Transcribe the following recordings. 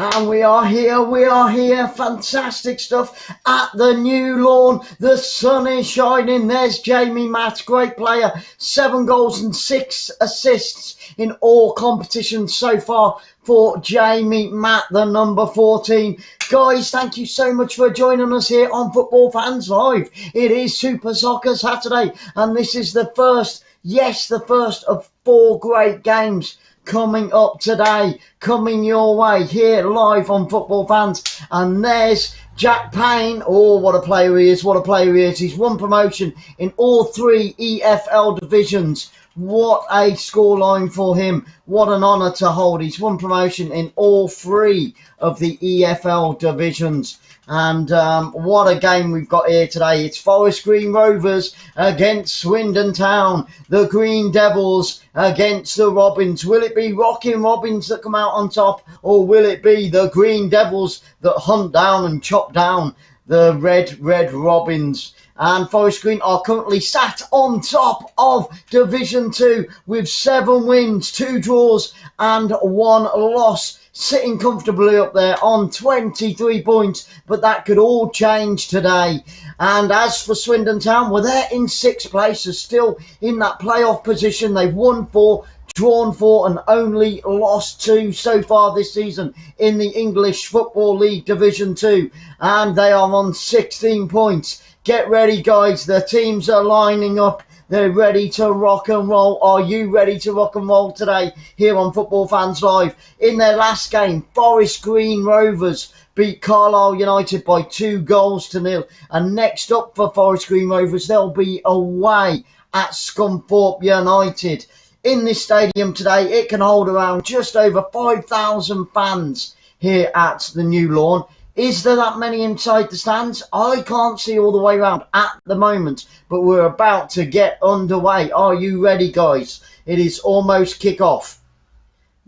And we are here, fantastic stuff at the new lawn. The sun is shining. There's Jamie Matt, great player, 7 goals and 6 assists in all competitions so far for Jamie Matt, the number 14. Guys, thank you so much for joining us here on Football Fans Live. It is Super Soccer Saturday, and this is the first, yes, the first of 4 great games coming up today, coming your way here live on Football Fans. And there's Jack Payne. Oh, what a player he is, what a player he is. He's won promotion in all 3 EFL divisions. What a scoreline for him. What an honour to hold. He's won promotion in all 3 of the EFL divisions. And what a game we've got here today. It's Forest Green Rovers against Swindon Town. The Green Devils against the Robins. Will it be Rocking Robins that come out on top, or will it be the Green Devils that hunt down and chop down the Red Robins? And Forest Green are currently sat on top of Division 2 with 7 wins, 2 draws and 1 loss, sitting comfortably up there on 23 points, but that could all change today. And as for Swindon Town, well, they're in 6th place, are still in that playoff position. They've won 4, drawn 4 and only lost 2 so far this season in the English Football League Division 2, and they are on 16 points. Get ready, guys. The teams are lining up. They're ready to rock and roll. Are you ready to rock and roll today here on Football Fans Live? In their last game, Forest Green Rovers beat Carlisle United by 2 goals to 0. And next up for Forest Green Rovers, they'll be away at Scunthorpe United. In this stadium today, it can hold around just over 5,000 fans here at the new lawn. Is there that many inside the stands? I can't see all the way around at the moment, but we're about to get underway. Are you ready, guys? It is almost kick-off.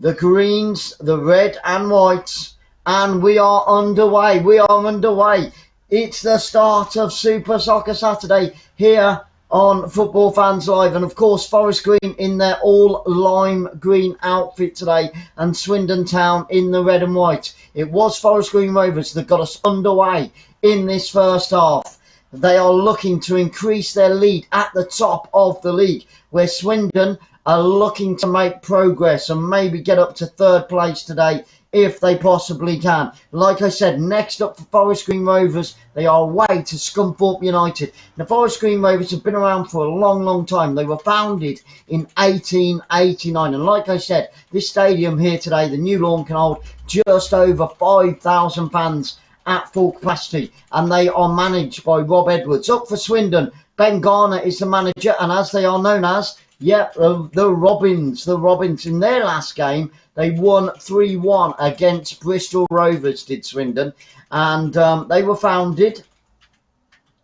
The greens, the red and whites, and we are underway. We are underway. It's the start of Super Soccer Saturday here on Football Fans Live, and of course Forest Green in their all lime green outfit today, and Swindon Town in the red and white. It was Forest Green Rovers that got us underway in this first half. They are looking to increase their lead at the top of the league, where Swindon are looking to make progress and maybe get up to 3rd place today if they possibly can. Like I said, next up for Forest Green Rovers, they are away to Scunthorpe United. Now, Forest Green Rovers have been around for a long time. They were founded in 1889. And like I said, this stadium here today, the new lawn, can hold just over 5,000 fans at full capacity. And they are managed by Rob Edwards. Up for Swindon, Ben Garner is the manager. And as they are known as, the Robins. The Robins in their last game, they won 3-1 against Bristol Rovers, did Swindon. And they were founded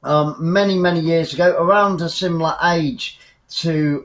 many years ago, around a similar age to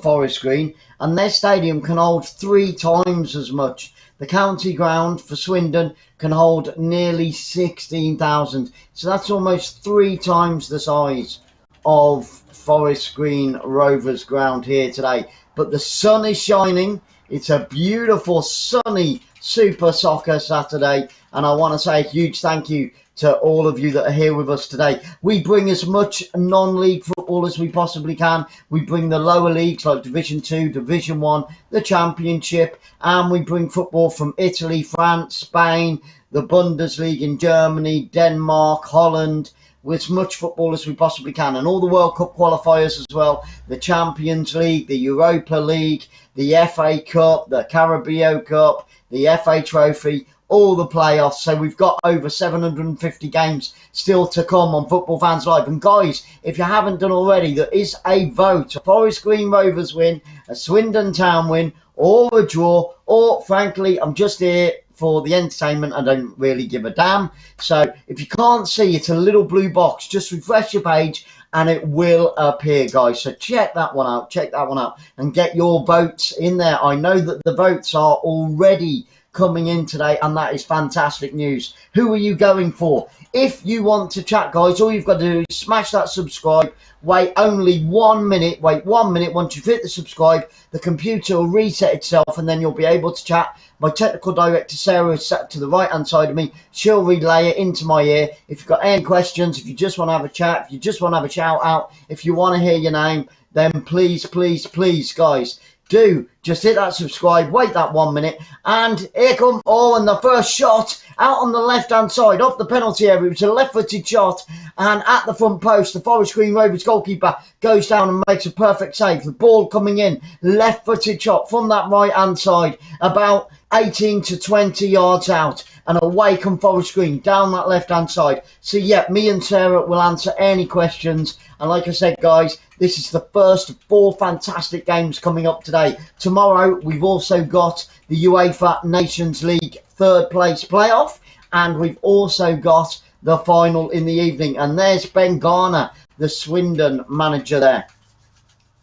Forest Green. And their stadium can hold 3 times as much. The county ground for Swindon can hold nearly 16,000. So that's almost 3 times the size of Forest Green Rovers ground here today. But the sun is shining. It's a beautiful sunny Super Soccer Saturday, and I want to say a huge thank you to all of you that are here with us today. We bring as much non-league football as we possibly can. We bring the lower leagues like Division 2, Division 1, the Championship, and we bring football from Italy, France, Spain, the Bundesliga in Germany, Denmark, Holland, with as much football as we possibly can, and all the World Cup qualifiers as well, the Champions League, the Europa League, the FA Cup, the Carabao Cup, the FA Trophy, all the playoffs. So we've got over 750 games still to come on Football Fans Live. And guys, if you haven't done already, there is a vote: a Forest Green Rovers win, a Swindon Town win, or a draw, or frankly, I'm just here for the entertainment. I don't really give a damn. So if you can't see, it's a little blue box. Just refresh your page and it will appear, guys. So check that one out, and get your votes in there. I know that the votes are already coming in today, and that is fantastic news. Who are you going for? If you want to chat, guys, all you've got to do is smash that subscribe. Wait only 1 minute. Wait 1 minute. Once you've hit the subscribe, the computer will reset itself, and then you'll be able to chat. My technical director, Sarah, is sat to the right-hand side of me. She'll relay it into my ear. If you've got any questions, if you just want to have a chat, if you just want to have a shout-out, if you want to hear your name, then please, please, please, guys, do just hit that subscribe, wait that 1 minute, and here come, and the first shot out on the left-hand side off the penalty area. It's a left-footed shot, and at the front post, the Forest Green Rovers goalkeeper goes down and makes a perfect save. The ball coming in, left-footed shot from that right-hand side, about 18 to 20 yards out, and away come Forest Green down that left-hand side. So, yeah, me and Sarah will answer any questions. And like I said, guys, this is the first of 4 fantastic games coming up today. Tomorrow, we've also got the UEFA Nations League third place playoff, and we've also got the final in the evening. And there's 𝓣𝓱𝓪𝓷𝓲𝓷𝓰, the Swindon manager there,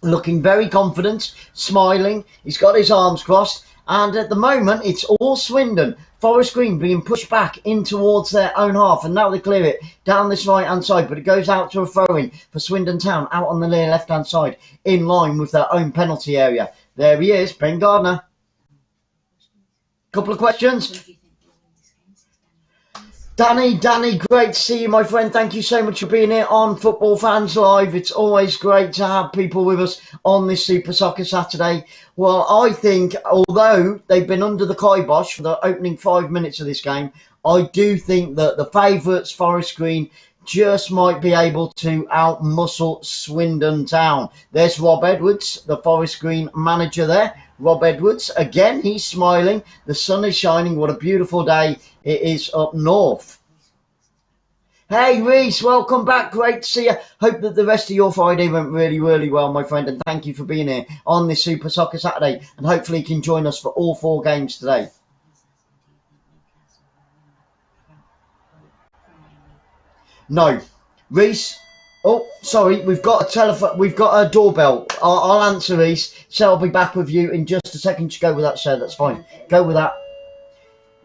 looking very confident, smiling. He's got his arms crossed, and at the moment, it's all Swindon. Forest Green being pushed back in towards their own half, and now they clear it down this right-hand side, but it goes out to a throw-in for Swindon Town out on the near left-hand side, in line with their own penalty area. There he is, 𝓣𝓱𝓪𝓷𝓲𝓷𝓰. Couple of questions. Danny, great to see you, my friend. Thank you so much for being here on Football Fans Live. It's always great to have people with us on this Super Soccer Saturday. Well, I think, although they've been under the kibosh for the opening 5 minutes of this game, I do think that the favourites, Forest Green, just might be able to out-muscle Swindon Town. There's Rob Edwards, the Forest Green manager there. Rob Edwards, again, he's smiling. The sun is shining. What a beautiful day it is up north. Hey, Reese, welcome back. Great to see you. Hope that the rest of your Friday went really, really well, my friend. And thank you for being here on this Super Soccer Saturday. And hopefully you can join us for all 4 games today. No. Reese? Oh, sorry, we've got a telephone, we've got a doorbell. I'll answer, Reese. So I'll be back with you in just a second. Just go with that, sir. That's fine. Go with that.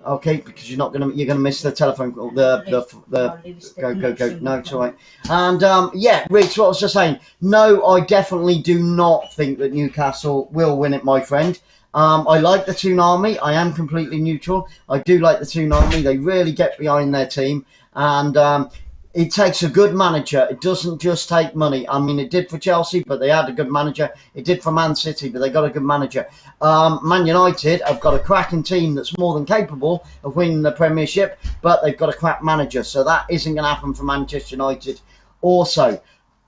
Okay, because you're gonna miss the telephone call. Go. No, it's all right. And yeah, Reese, what I was just saying. No, I definitely do not think that Newcastle will win it, my friend. I like the 𝓳𝓸𝓷𝓲𝓷𝓰. I am completely neutral. I do like the 𝓳𝓸𝓷𝓲𝓷𝓰. They really get behind their team, and it takes a good manager. It doesn't just take money. I mean, it did for Chelsea, but they had a good manager. It did for Man City, but they got a good manager. Man United have got a cracking team that's more than capable of winning the Premiership, but they've got a crap manager. So that isn't going to happen for Manchester United also.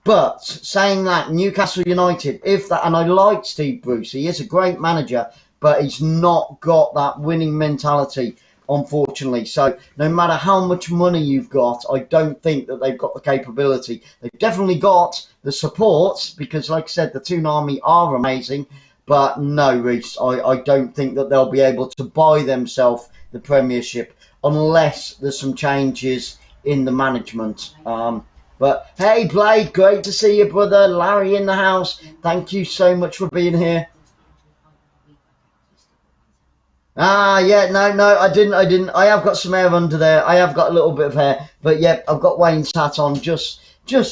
But saying that, Newcastle United, and I like Steve Bruce, he is a great manager, but he's not got that winning mentality, unfortunately. So no matter how much money you've got, I don't think that they've got the capability. They've definitely got the support, because like I said, the 𝓳𝓸𝓷𝓲𝓷𝓰 are amazing. But no, Reece, I don't think that they'll be able to buy themselves the Premiership unless there's some changes in the management. But hey, Blade, great to see you, brother. Larry in the house. Thank you so much for being here. Yeah, no, I didn't. I have got some hair under there. I have got a little bit of hair. But yeah, I've got Wayne's hat on just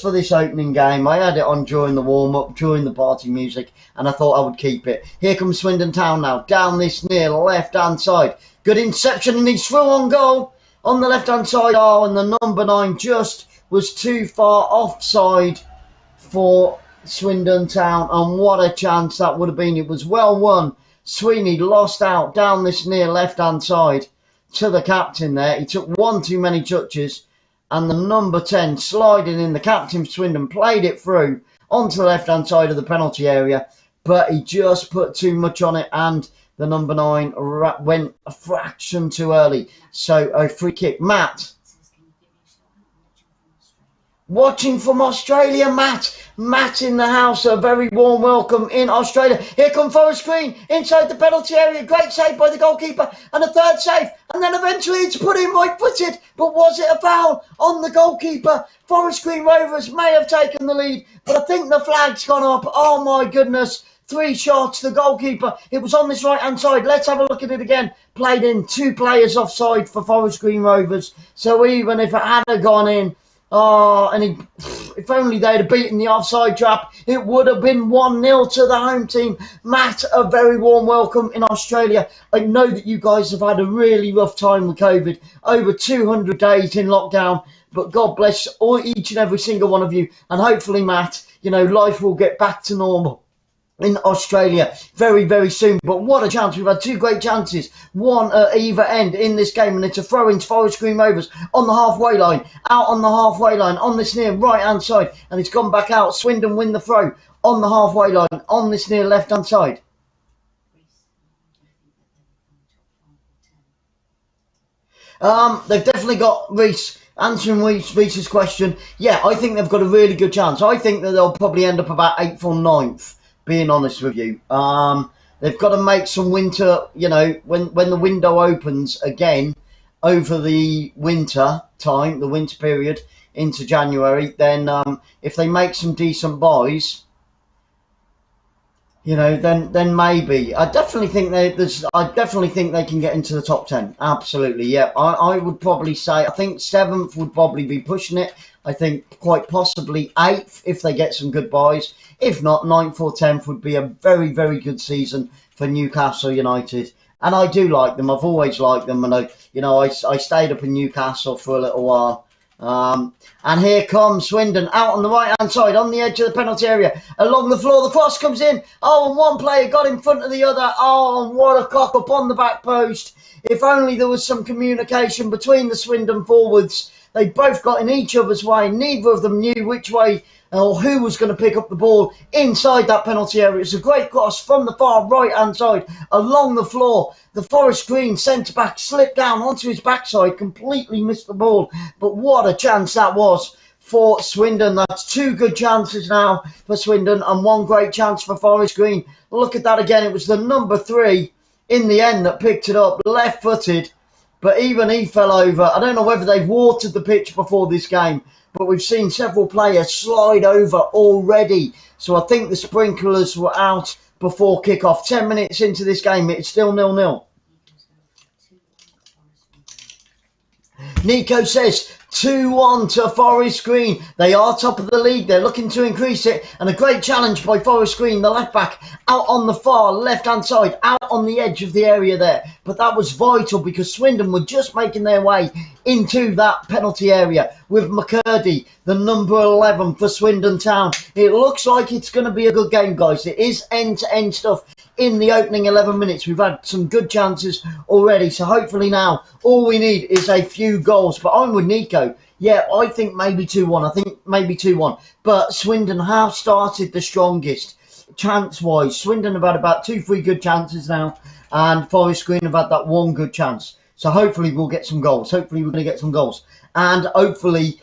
for this opening game. I had it on during the warm-up, during the party music, and I thought I would keep it. Here comes Swindon Town now, down this near left-hand side. Good inception, and he's through on goal on the left-hand side. Oh, and the number 9 just was too far offside for Swindon Town, and what a chance that would have been. It was well won. Sweeney lost out down this near left-hand side to the captain there. He took one too many touches, and the number 10 sliding in, the captain of Swindon, played it through onto the left-hand side of the penalty area, but he just put too much on it, and the number 9 went a fraction too early. So a free kick. Matt. Watching from Australia, Matt in the house. A very warm welcome in Australia. Here come Forest Green inside the penalty area. Great save by the goalkeeper, and a third save, and then eventually it's put in right-footed. But was it a foul on the goalkeeper? Forest Green Rovers may have taken the lead, but I think the flag's gone up. Oh my goodness. 3 shots, the goalkeeper. It was on this right-hand side. Let's have a look at it again. Played in, 2 players offside for Forest Green Rovers. So even if it had gone in, if only they'd have beaten the offside trap, it would have been 1-0 to the home team. Matt, a very warm welcome in Australia. I know that you guys have had a really rough time with COVID, over 200 days in lockdown, but God bless each and every single one of you. And hopefully, Matt, life will get back to normal in Australia very, very soon. But what a chance. We've had 2 great chances, one at either end in this game, and it's a throw into Forest Green Rovers on the halfway line, out on the halfway line, on this near right-hand side, and it's gone back out. Swindon win the throw on the halfway line, on this near left-hand side. They've definitely got Reese. Answering Reese's question, yeah, I think they've got a really good chance. I think that they'll probably end up about 8th or 9th. Being honest with you, they've got to make some winter. When the window opens again over the winter time, the winter period into January, then if they make some decent buys, then maybe. I definitely think they can get into the top 10. Absolutely, yeah. I would probably say I think 7th would probably be pushing it. I think quite possibly 8th if they get some good buys. If not, 9th or 10th would be a very, very good season for Newcastle United. And I do like them. I've always liked them. And I stayed up in Newcastle for a little while. And here comes Swindon out on the right-hand side, on the edge of the penalty area. Along the floor, the cross comes in. Oh, and one player got in front of the other. Oh, and what a cock up on the back post. If only there was some communication between the Swindon forwards. They both got in each other's way. Neither of them knew which way or who was going to pick up the ball inside that penalty area. It's a great cross from the far right-hand side along the floor. The Forest Green centre-back slipped down onto his backside, completely missed the ball. But what a chance that was for Swindon. That's 2 good chances now for Swindon and 1 great chance for Forest Green. Look at that again. It was the number 3 in the end that picked it up, left-footed. But even he fell over. I don't know whether they've watered the pitch before this game, but we've seen several players slide over already. So I think the sprinklers were out before kickoff. 10 minutes into this game, it's still 0-0. Nico says 2-1 to Forest Green. They are top of the league. They're looking to increase it. And a great challenge by Forest Green, the left back, out on the far left-hand side, out on the edge of the area there. But that was vital because Swindon were just making their way into that penalty area with McCurdy, the number 11 for Swindon Town. It looks like it's going to be a good game, guys. It is end-to-end stuff. In the opening 11 minutes, we've had some good chances already. So hopefully now, all we need is a few goals. But I'm with Nico. Yeah, I think maybe 2-1. I think maybe 2-1. But Swindon have started the strongest. Chance-wise, Swindon have had about 2-3 good chances now. And Forest Green have had that 1 good chance. So hopefully we'll get some goals. Hopefully we're going to get some goals. And hopefully,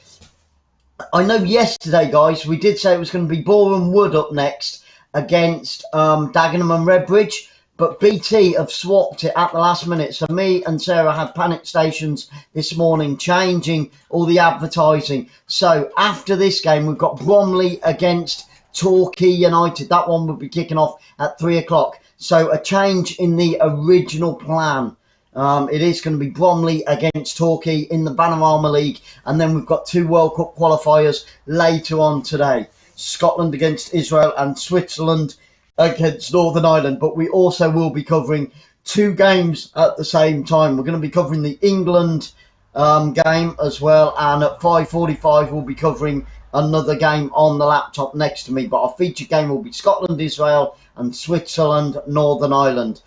I know yesterday, guys, we did say it was going to be Boreham Wood up next against Dagenham and Redbridge, but BT have swapped it at the last minute. So me and Sarah had panic stations this morning, changing all the advertising. So after this game, we've got Bromley against Torquay United. That one will be kicking off at 3 o'clock. So a change in the original plan. It is going to be Bromley against Torquay in the Panorama League. And then we've got 2 World Cup qualifiers later on today. Scotland against Israel and Switzerland against Northern Ireland. But we also will be covering 2 games at the same time. We're going to be covering the England game as well. And at 5:45 we'll be covering another game on the laptop next to me. But our featured game will be Scotland, Israel and Switzerland, Northern Ireland.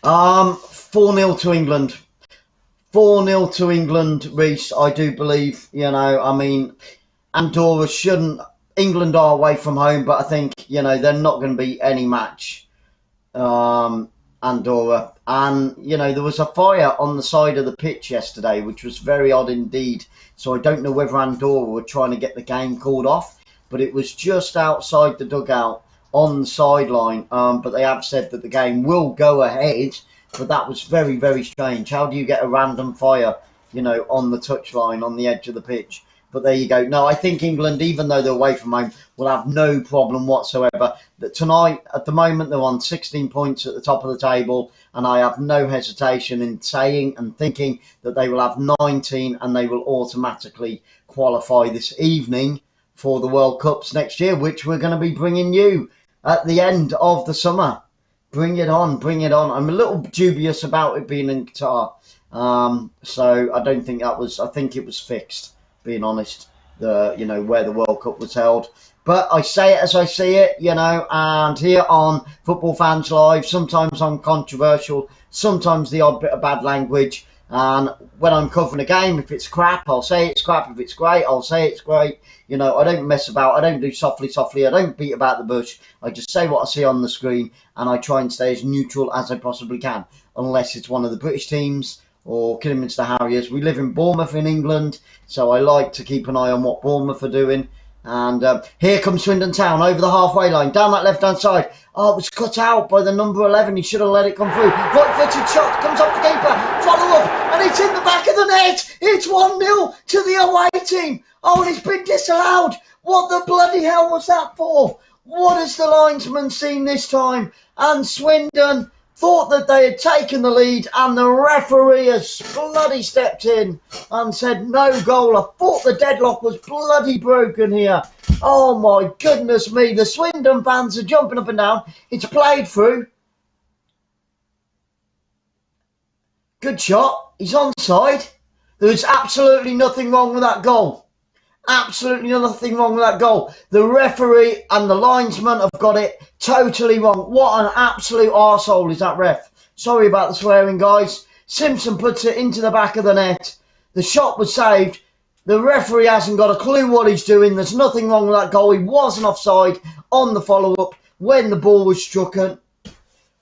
4-0 to England. 4-0 to England, Reece, I do believe. I mean, Andorra shouldn't... England are away from home, but I think, they're not going to be any match, Andorra. And, there was a fire on the side of the pitch yesterday, which was very odd indeed. So I don't know whether Andorra were trying to get the game called off, but it was just outside the dugout on the sideline. But they have said that the game will go ahead. But that was very, very strange. How do you get a random fire, on the touchline, on the edge of the pitch? But there you go. No, I think England, even though they're away from home, will have no problem whatsoever. That tonight, at the moment, they're on 16 points at the top of the table, and I have no hesitation in saying and thinking that they will have 19 and they will automatically qualify this evening for the World Cups next year, which we're going to be bringing you at the end of the summer. Bring it on, bring it on. I'm a little dubious about it being in Qatar. So I don't think that was, I think it was fixed, being honest, where the World Cup was held. But I say it as I see it, and here on Football Fans Live, sometimes I'm controversial, sometimes the odd bit of bad language. And when I'm covering a game, if it's crap, I'll say it's crap. If it's great, I'll say it's great. I don't mess about. I don't do softly. I don't beat about the bush. I just say what I see on the screen, and I try and stay as neutral as I possibly can, unless it's one of the British teams or Kidderminster Harriers. We live in Bournemouth in England, so I like to keep an eye on what Bournemouth are doing. And here comes Swindon Town over the halfway line, down that left-hand side. Oh, it was cut out by the number 11. He should have let it come through. Right-footed shot, comes off the keeper. Follow up, and it's in the back of the net. It's 1-0 to the away team. Oh, and it's been disallowed. What the bloody hell was that for? What has the linesman seen this time? And Swindon thought that they had taken the lead, and the referee has bloody stepped in and said no goal. I thought the deadlock was bloody broken here. Oh my goodness me, the Swindon fans are jumping up and down. It's played through. Good shot. He's onside. There's absolutely nothing wrong with that goal. Absolutely nothing wrong with that goal. The referee and the linesman have got it totally wrong. What an absolute arsehole is that ref. Sorry about the swearing, guys. Simpson puts it into the back of the net. The shot was saved. The referee hasn't got a clue what he's doing. There's nothing wrong with that goal. He wasn't offside on the follow-up when the ball was struck.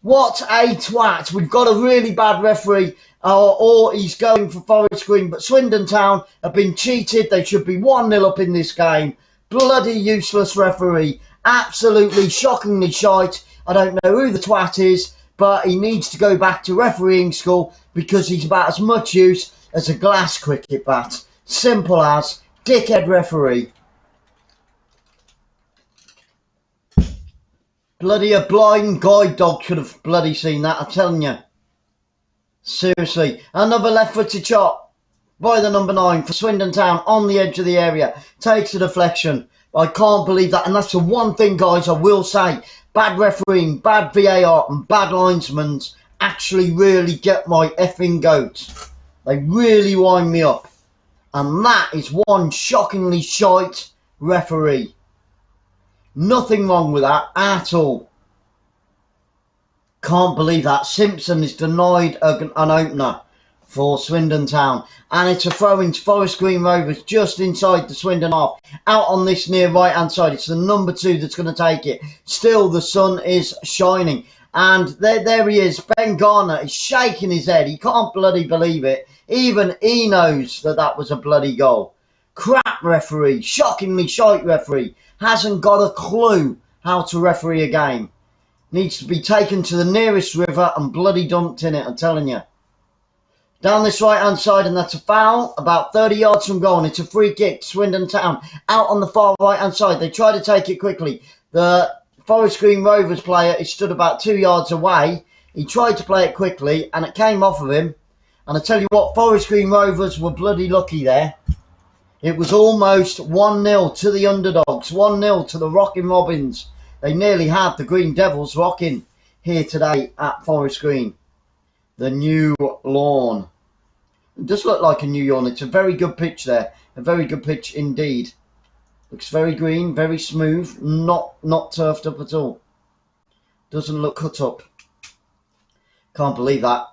What a twat. We've got a really bad referee, or he's going for Forest Green. But Swindon Town have been cheated. They should be 1-0 up in this game. Bloody useless referee. Absolutely shockingly shite. I don't know who the twat is, but he needs to go back to refereeing school because he's about as much use as a glass cricket bat. Simple as. Dickhead referee. Bloody a blind guide dog should have bloody seen that, I'm telling you. Seriously. Another left-footed shot by the number 9 for Swindon Town on the edge of the area. Takes a deflection. I can't believe that. And that's the one thing, guys, I will say. Bad refereeing, bad VAR and bad linesmen actually really get my effing goat. They really wind me up. And that is one shockingly shite referee. Nothing wrong with that at all. Can't believe that. Simpson is denied an opener for Swindon Town. And it's a throw into Forest Green Rovers just inside the Swindon half. Out on this near right-hand side. It's the number 2 that's going to take it. Still, the sun is shining. And there he is. Ben Garner is shaking his head. He can't bloody believe it. Even he knows that that was a bloody goal. Crap referee. Shockingly shite referee. Hasn't got a clue how to referee a game. Needs to be taken to the nearest river and bloody dumped in it, I'm telling you. Down this right-hand side, and that's a foul, about 30 yards from goal. And it's a free kick, Swindon Town. Out on the far right-hand side. They try to take it quickly. The Forest Green Rovers player is stood about 2 yards away. He tried to play it quickly, and it came off of him. And I tell you what, Forest Green Rovers were bloody lucky there. It was almost 1-0 to the underdogs, 1-0 to the Rocking Robins. They nearly had the Green Devils rocking here today at Forest Green. The new lawn. It does look like a new lawn. It's a very good pitch there. A very good pitch indeed. Looks very green, very smooth, not turfed up at all. Doesn't look cut up. Can't believe that.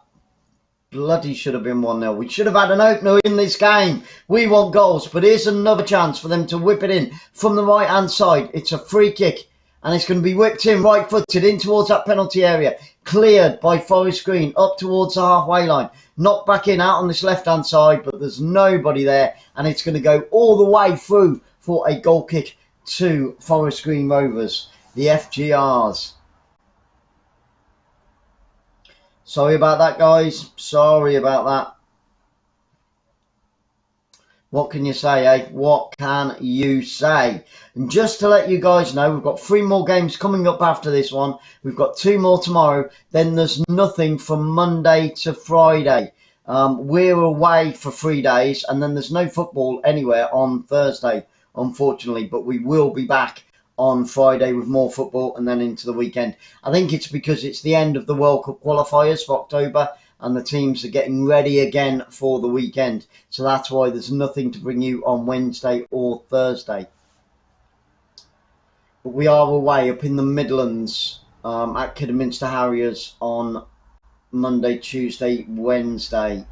Bloody should have been 1-0. We should have had an opener in this game. We want goals, but here's another chance for them to whip it in from the right-hand side. It's a free kick, and it's going to be whipped in right-footed in towards that penalty area. Cleared by Forest Green up towards the halfway line. Knocked back in out on this left-hand side, but there's nobody there, and it's going to go all the way through for a goal kick to Forest Green Rovers, the FGRs. Sorry about that, guys. Sorry about that. What can you say, eh? What can you say? And just to let you guys know, we've got 3 more games coming up after this one. We've got 2 more tomorrow. Then there's nothing from Monday to Friday. We're away for 3 days, and then there's no football anywhere on Thursday, unfortunately. But we will be back on Friday with more football and then into the weekend. I think it's because it's the end of the World Cup qualifiers for October, and the teams are getting ready again for the weekend. So that's why there's nothing to bring you on Wednesday or Thursday. But we are away up in the Midlands at Kidderminster Harriers on Monday, Tuesday, Wednesday.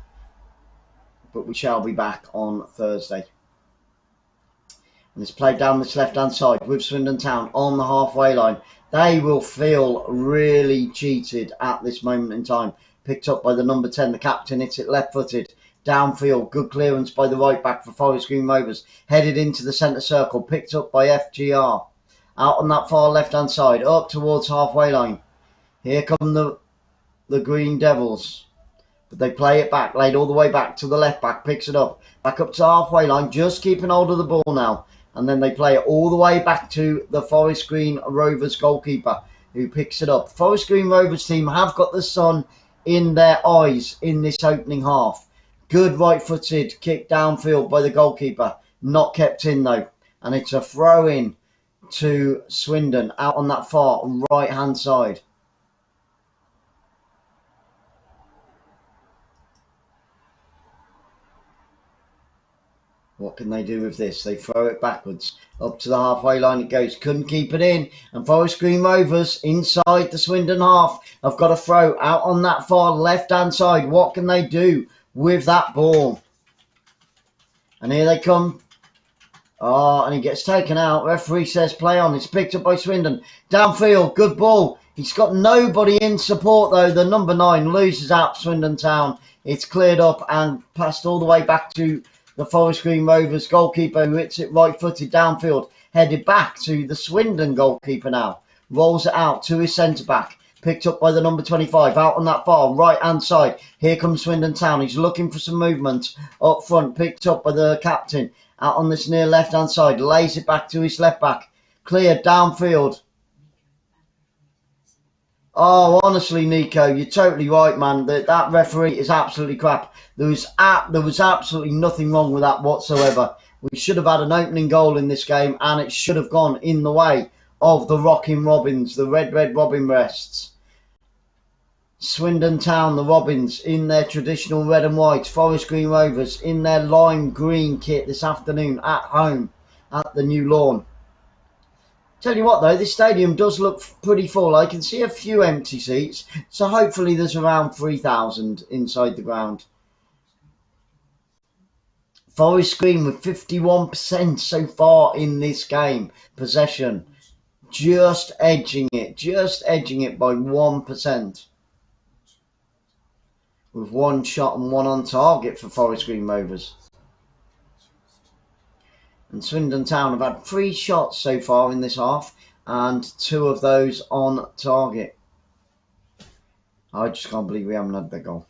But we shall be back on Thursday. And it's played down this left-hand side with Swindon Town on the halfway line. They will feel really cheated at this moment in time. Picked up by the number 10, the captain. Hits it left-footed. Downfield. Good clearance by the right back for Forest Green Rovers. Headed into the centre circle. Picked up by FGR. Out on that far left-hand side. Up towards halfway line. Here come the Green Devils. But they play it back. Laid all the way back to the left back. Picks it up. Back up to halfway line. Just keeping hold of the ball now. And then they play it all the way back to the Forest Green Rovers goalkeeper, who picks it up. Forest Green Rovers team have got the sun in their eyes in this opening half. Good right-footed kick downfield by the goalkeeper. Not kept in though. And it's a throw-in to Swindon out on that far right-hand side. What can they do with this? They throw it backwards. Up to the halfway line it goes. Couldn't keep it in. And Forest Green Rovers inside the Swindon half have got a throw out on that far left-hand side. What can they do with that ball? And here they come. Oh, and he gets taken out. Referee says play on. It's picked up by Swindon. Downfield. Good ball. He's got nobody in support though. The number 9 loses out Swindon Town. It's cleared up and passed all the way back to the Forest Green Rovers goalkeeper, who hits it right-footed downfield, headed back to the Swindon goalkeeper now. Rolls it out to his centre-back. Picked up by the number 25, out on that far right-hand side. Here comes Swindon Town. He's looking for some movement up front. Picked up by the captain, out on this near left-hand side. Lays it back to his left-back. Cleared downfield. Oh, honestly, Nico, you're totally right, man. That referee is absolutely crap. There was absolutely nothing wrong with that whatsoever. We should have had an opening goal in this game, and it should have gone in the way of the Rocking Robins, the Red Robin Breasts. Swindon Town, the Robins, in their traditional red and white. Forest Green Rovers in their lime green kit this afternoon at home at the new lawn. Tell you what though, this stadium does look pretty full. I can see a few empty seats, so hopefully there's around 3,000 inside the ground. Forest Green with 51% so far in this game. Possession. Just edging it by 1%. With 1 shot and 1 on target for Forest Green Rovers. And Swindon Town have had 3 shots so far in this half, and 2 of those on target. I just can't believe we haven't had the goal.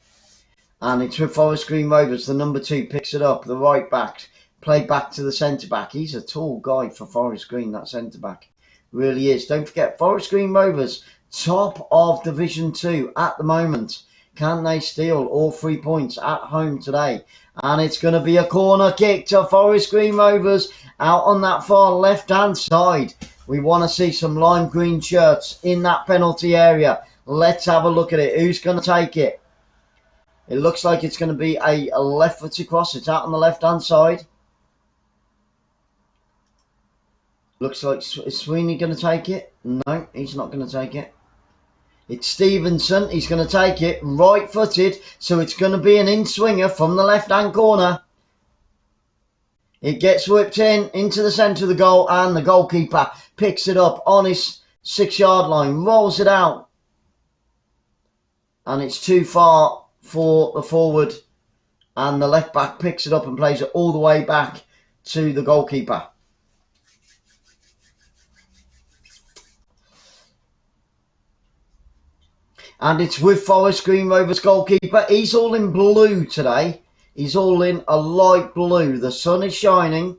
And it's with Forest Green Rovers. The number 2 picks it up. The right back played back to the centre back. He's a tall guy for Forest Green, that centre back. Really is. Don't forget, Forest Green Rovers, top of Division 2 at the moment. Can they steal all 3 points at home today? And it's going to be a corner kick to Forest Green Rovers out on that far left-hand side. We want to see some lime green shirts in that penalty area. Let's have a look at it. Who's going to take it? It looks like it's going to be a left-footed cross. It's out on the left-hand side. Looks like, is Sweeney going to take it? No, he's not going to take it. It's Stevenson. He's going to take it right-footed. So it's going to be an in-swinger from the left-hand corner. It gets whipped into the centre of the goal. And the goalkeeper picks it up on his 6-yard line. Rolls it out. And it's too far for the forward. And the left-back picks it up and plays it all the way back to the goalkeeper. And it's with Forest Green Rovers goalkeeper. He's all in blue today. He's all in a light blue. The sun is shining,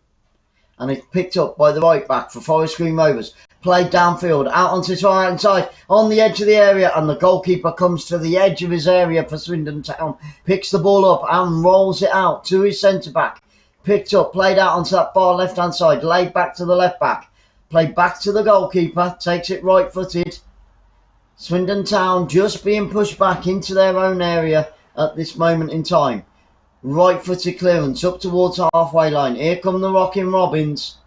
and it's picked up by the right back for Forest Green Rovers. Played downfield, out onto his right hand side, on the edge of the area, and the goalkeeper comes to the edge of his area for Swindon Town, picks the ball up and rolls it out to his centre back. Picked up, played out onto that far left hand side, laid back to the left back, played back to the goalkeeper, takes it right footed. Swindon Town just being pushed back into their own area at this moment in time. Right footed clearance up towards the halfway line. Here come the Rocking Robins.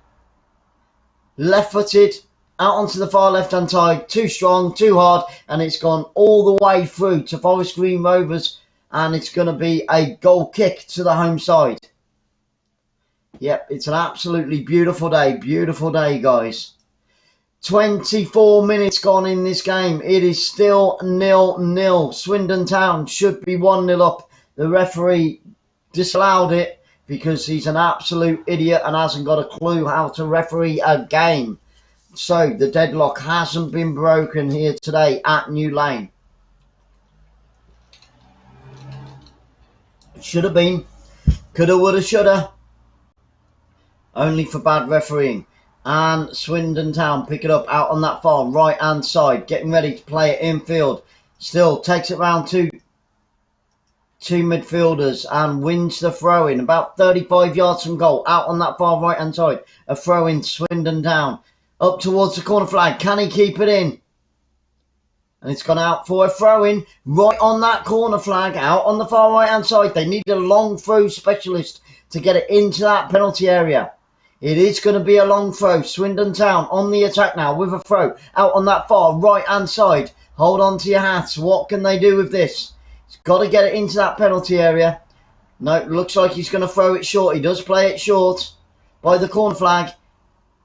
Left footed out onto the far left hand side. Too strong, too hard, and it's gone all the way through to Forest Green Rovers, and it's going to be a goal kick to the home side. Yep, it's an absolutely beautiful day, guys. 24 minutes gone in this game. It is still 0-0. Swindon Town should be 1-0 up. The referee disallowed it because he's an absolute idiot and hasn't got a clue how to referee a game. So the deadlock hasn't been broken here today at New Lane. Should have been. Coulda, woulda, shoulda. Only for bad refereeing. And Swindon Town pick it up out on that far right hand side, getting ready to play it infield. Still takes it round to two midfielders and wins the throw in about 35 yards from goal, out on that far right hand side. A throw in, Swindon Town up towards the corner flag. Can he keep it in? And it's gone out for a throw in right on that corner flag, out on the far right hand side. They need a long throw specialist to get it into that penalty area. It is going to be a long throw. Swindon Town on the attack now with a throw out on that far right hand side. Hold on to your hats. What can they do with this? He's got to get it into that penalty area. No, it looks like he's going to throw it short. He does play it short by the corner flag.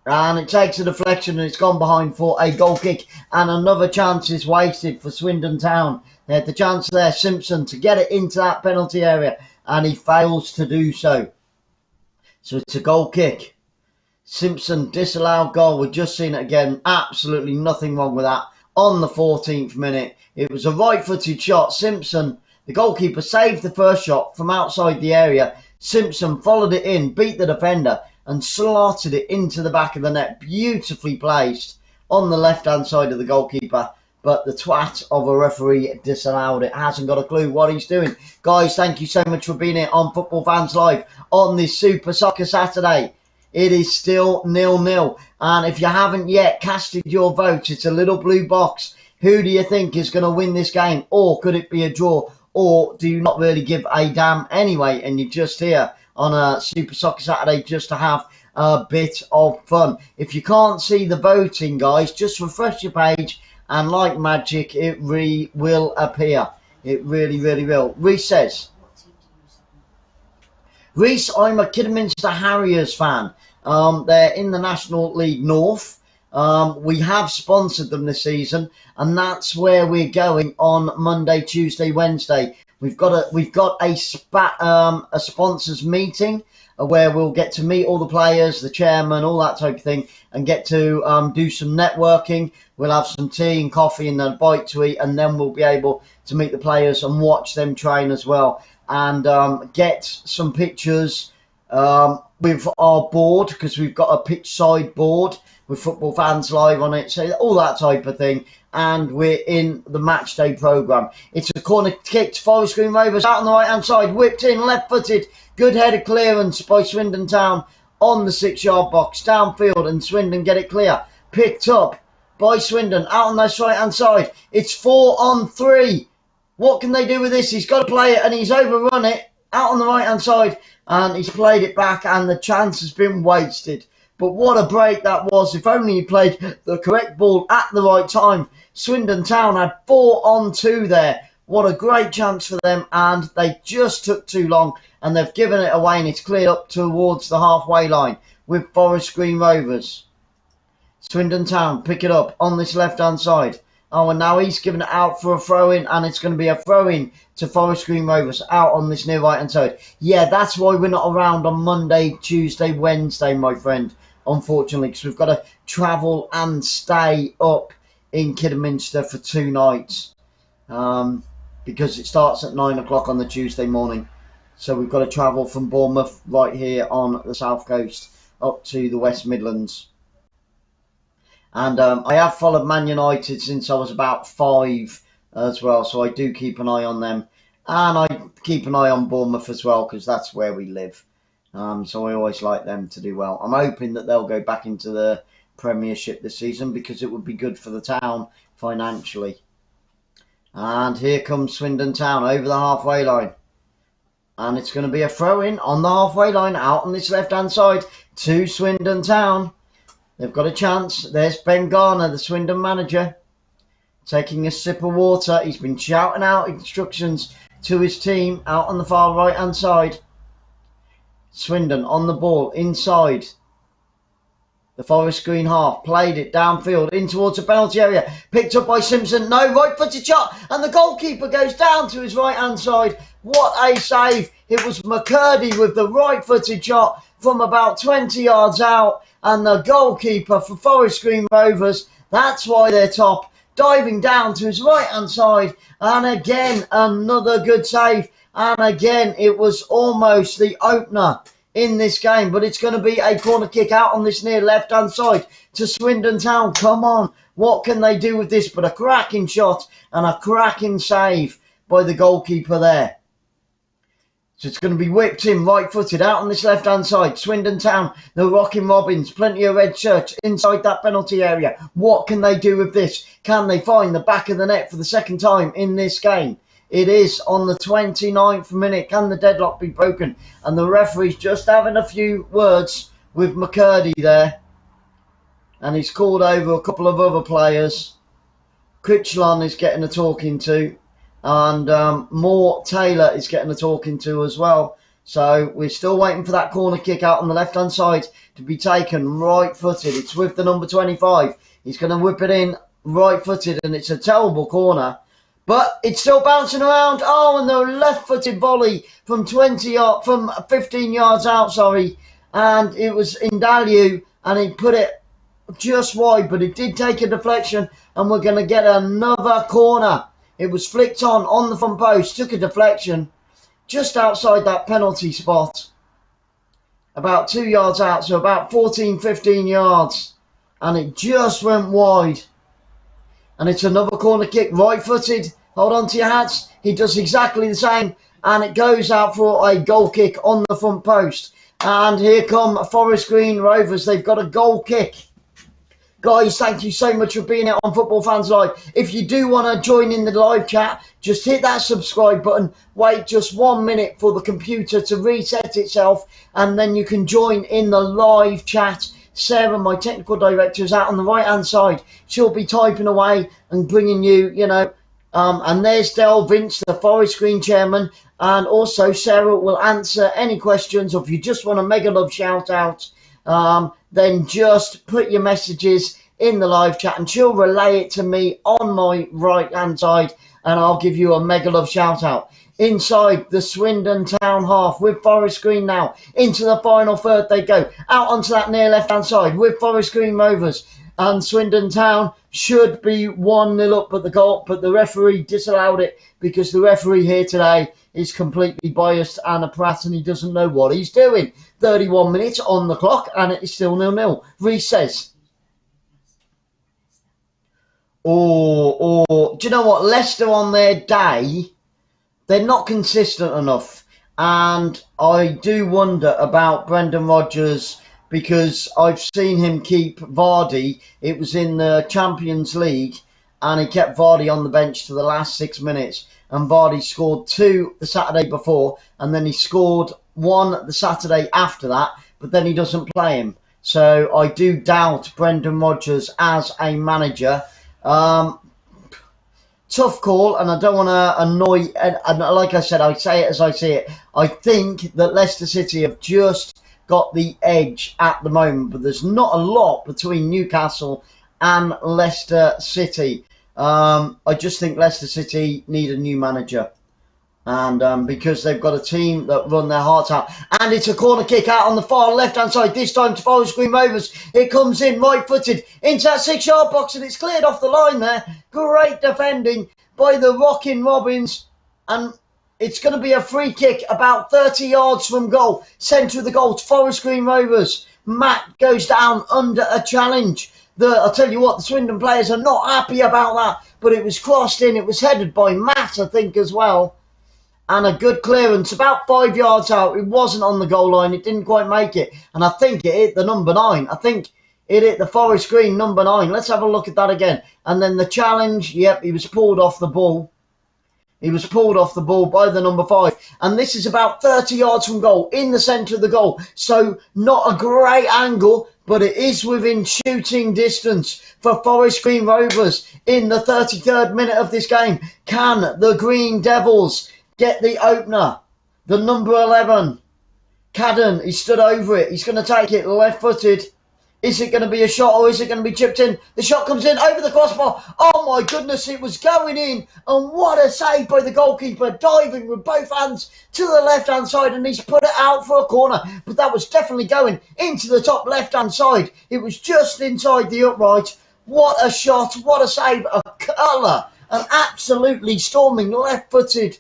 And it takes a deflection and it's gone behind for a goal kick. And another chance is wasted for Swindon Town. They had the chance there, Simpson, to get it into that penalty area. And he fails to do so. So it's a goal kick. Simpson disallowed goal. We've just seen it again. Absolutely nothing wrong with that. On the 14th minute. It was a right-footed shot. Simpson, the goalkeeper, saved the first shot from outside the area. Simpson followed it in, beat the defender, and slotted it into the back of the net. Beautifully placed on the left-hand side of the goalkeeper. But the twat of a referee disallowed it. Hasn't got a clue what he's doing. Guys, thank you so much for being here on Football Fans Live on this Super Soccer Saturday. It is still 0-0. And if you haven't yet casted your vote, it's a little blue box. Who do you think is going to win this game? Or could it be a draw? Or do you not really give a damn anyway? And you're just here on a Super Soccer Saturday just to have a bit of fun. If you can't see the voting, guys, just refresh your page. And like magic, it will appear. It really, really will. Reese says, Reese, I'm a Kidderminster Harriers fan. They're in the National League North. We have sponsored them this season, and that's where we're going on Monday, Tuesday, Wednesday. We've got a sponsors meeting where we'll get to meet all the players, the chairman, all that type of thing, and get to do some networking. We'll have some tea and coffee and a bite to eat, and then we'll be able to meet the players and watch them train as well, and get some pictures with our board, because we've got a pitch side board with Football Fans Live on it, so all that type of thing. And we're in the match day programme. It's a corner kick to Forest Green Rovers out on the right hand side, whipped in, left footed, good headed clearance by Swindon Town on the 6-yard box, downfield, and Swindon get it clear, picked up by Swindon out on this right hand side. It's 4-on-3. What can they do with this? He's got to play it, and he's overrun it out on the right hand side, and he's played it back, and the chance has been wasted. But what a break that was. If only he played the correct ball at the right time. Swindon Town had 4-on-2 there. What a great chance for them, and they just took too long, and they've given it away, and it's cleared up towards the halfway line with Forest Green Rovers. Swindon Town pick it up on this left-hand side. Oh, and now he's given it out for a throw-in, and it's going to be a throw-in to Forest Green Rovers out on this near right-hand side. Yeah, that's why we're not around on Monday, Tuesday, Wednesday, my friend, unfortunately, because we've got to travel and stay up in Kidderminster for 2 nights, because it starts at 9 o'clock on the Tuesday morning. So we've got to travel from Bournemouth right here on the south coast up to the West Midlands. And I have followed Man United since I was about 5 as well, so I do keep an eye on them. And I keep an eye on Bournemouth as well, because that's where we live. So I always like them to do well. I'm hoping that they'll go back into the Premiership this season, because it would be good for the town financially. And here comes Swindon Town over the halfway line. And it's going to be a throw-in on the halfway line out on this left-hand side to Swindon Town. They've got a chance. There's Ben Garner, the Swindon manager, taking a sip of water. He's been shouting out instructions to his team out on the far right-hand side. Swindon on the ball inside the Forest Green half. Played it downfield in towards the penalty area. Picked up by Simpson. No, right-footed shot. And the goalkeeper goes down to his right-hand side. What a save. It was McCurdy with the right-footed shot from about 20 yards out. And the goalkeeper for Forest Green Rovers, that's why they're top, diving down to his right-hand side. And again, another good save. And again, it was almost the opener in this game. But it's going to be a corner kick out on this near left-hand side to Swindon Town. Come on, what can they do with this? But a cracking shot and a cracking save by the goalkeeper there. So it's going to be whipped in right-footed out on this left-hand side. Swindon Town, the Rocking Robins, plenty of red shirts inside that penalty area. What can they do with this? Can they find the back of the net for the second time in this game? It is on the 29th minute. Can the deadlock be broken? And the referee's just having a few words with McCurdy there. And he's called over a couple of other players. Critchlon is getting a talking to. And Moore Taylor is getting a talking to as well. So we're still waiting for that corner kick out on the left-hand side to be taken right-footed. It's with the number 25. He's going to whip it in right-footed, and it's a terrible corner. But it's still bouncing around. Oh, and the left-footed volley from 15 yards out, sorry. And it was 𝓳𝓸𝓲𝓷𝓲𝓷𝓰, and he put it just wide, but it did take a deflection, and we're going to get another corner. It was flicked on the front post, took a deflection just outside that penalty spot. About 2 yards out, so about 14, 15 yards. And it just went wide. And it's another corner kick, right-footed. Hold on to your hats. He does exactly the same. And it goes out for a goal kick on the front post. And here come Forest Green Rovers. They've got a goal kick. Guys, thank you so much for being here on Football Fans Live. If you do want to join in the live chat, just hit that subscribe button. Wait just 1 minute for the computer to reset itself, and then you can join in the live chat. Sarah, my technical director, is out on the right-hand side. She'll be typing away and bringing you, and there's 𝓳𝓸𝓲𝓷𝓲𝓷𝓰, the Forest Green chairman. And also, Sarah will answer any questions, or if you just want a mega love shout-out, then just put your messages in the live chat and she'll relay it to me on my right hand side, and I'll give you a mega love shout out. Inside the Swindon Town half with Forest Green now. Into the final third they go. Out onto that near left hand side with Forest Green Rovers. And Swindon Town should be 1-0 up at the goal, but the referee disallowed it because the referee here today is completely biased and a prat, and he doesn't know what he's doing. 31 minutes on the clock and it is still 0-0. Reece says, do you know what? Leicester on their day, they're not consistent enough. And I do wonder about Brendan Rodgers, because I've seen him keep Vardy. It was in the Champions League, and he kept Vardy on the bench to the last 6 minutes. And Vardy scored 2 the Saturday before, and then he scored 1 the Saturday after that, but then he doesn't play him. So I do doubt Brendan Rodgers as a manager. Tough call, and I don't want to annoy, and like I said, I say it as I see it. I think that Leicester City have just got the edge at the moment, but there's not a lot between Newcastle and Leicester City. I just think Leicester City need a new manager, and because they've got a team that run their hearts out. And it's a corner kick out on the far left hand side, this time to Forest Green Rovers. It comes in right footed into that 6-yard box, and it's cleared off the line there. Great defending by the Rocking Robins, and It's going to be a free kick about 30 yards from goal. Centre of the goal to Forest Green Rovers. Matt goes down under a challenge. I'll tell you what, the Swindon players are not happy about that, but it was crossed in. It was headed by Matt, I think, as well. And a good clearance, about 5 yards out. It wasn't on the goal line. It didn't quite make it. And I think it hit the number 9. I think it hit the Forest Green number 9. Let's have a look at that again. And then the challenge, yep, he was pulled off the ball. He was pulled off the ball by the number 5. And this is about 30 yards from goal, in the centre of the goal. So not a great angle, but it is within shooting distance for Forest Green Rovers in the 33rd minute of this game. Can the Green Devils get the opener? The number 11, Cadden, he stood over it. He's going to take it left-footed. Is it going to be a shot or is it going to be chipped in? The shot comes in over the crossbar. Oh my goodness, it was going in. And what a save by the goalkeeper, diving with both hands to the left-hand side, and he's put it out for a corner. But that was definitely going into the top left-hand side. It was just inside the upright. What a shot, what a save, a colour. An absolutely storming left-footed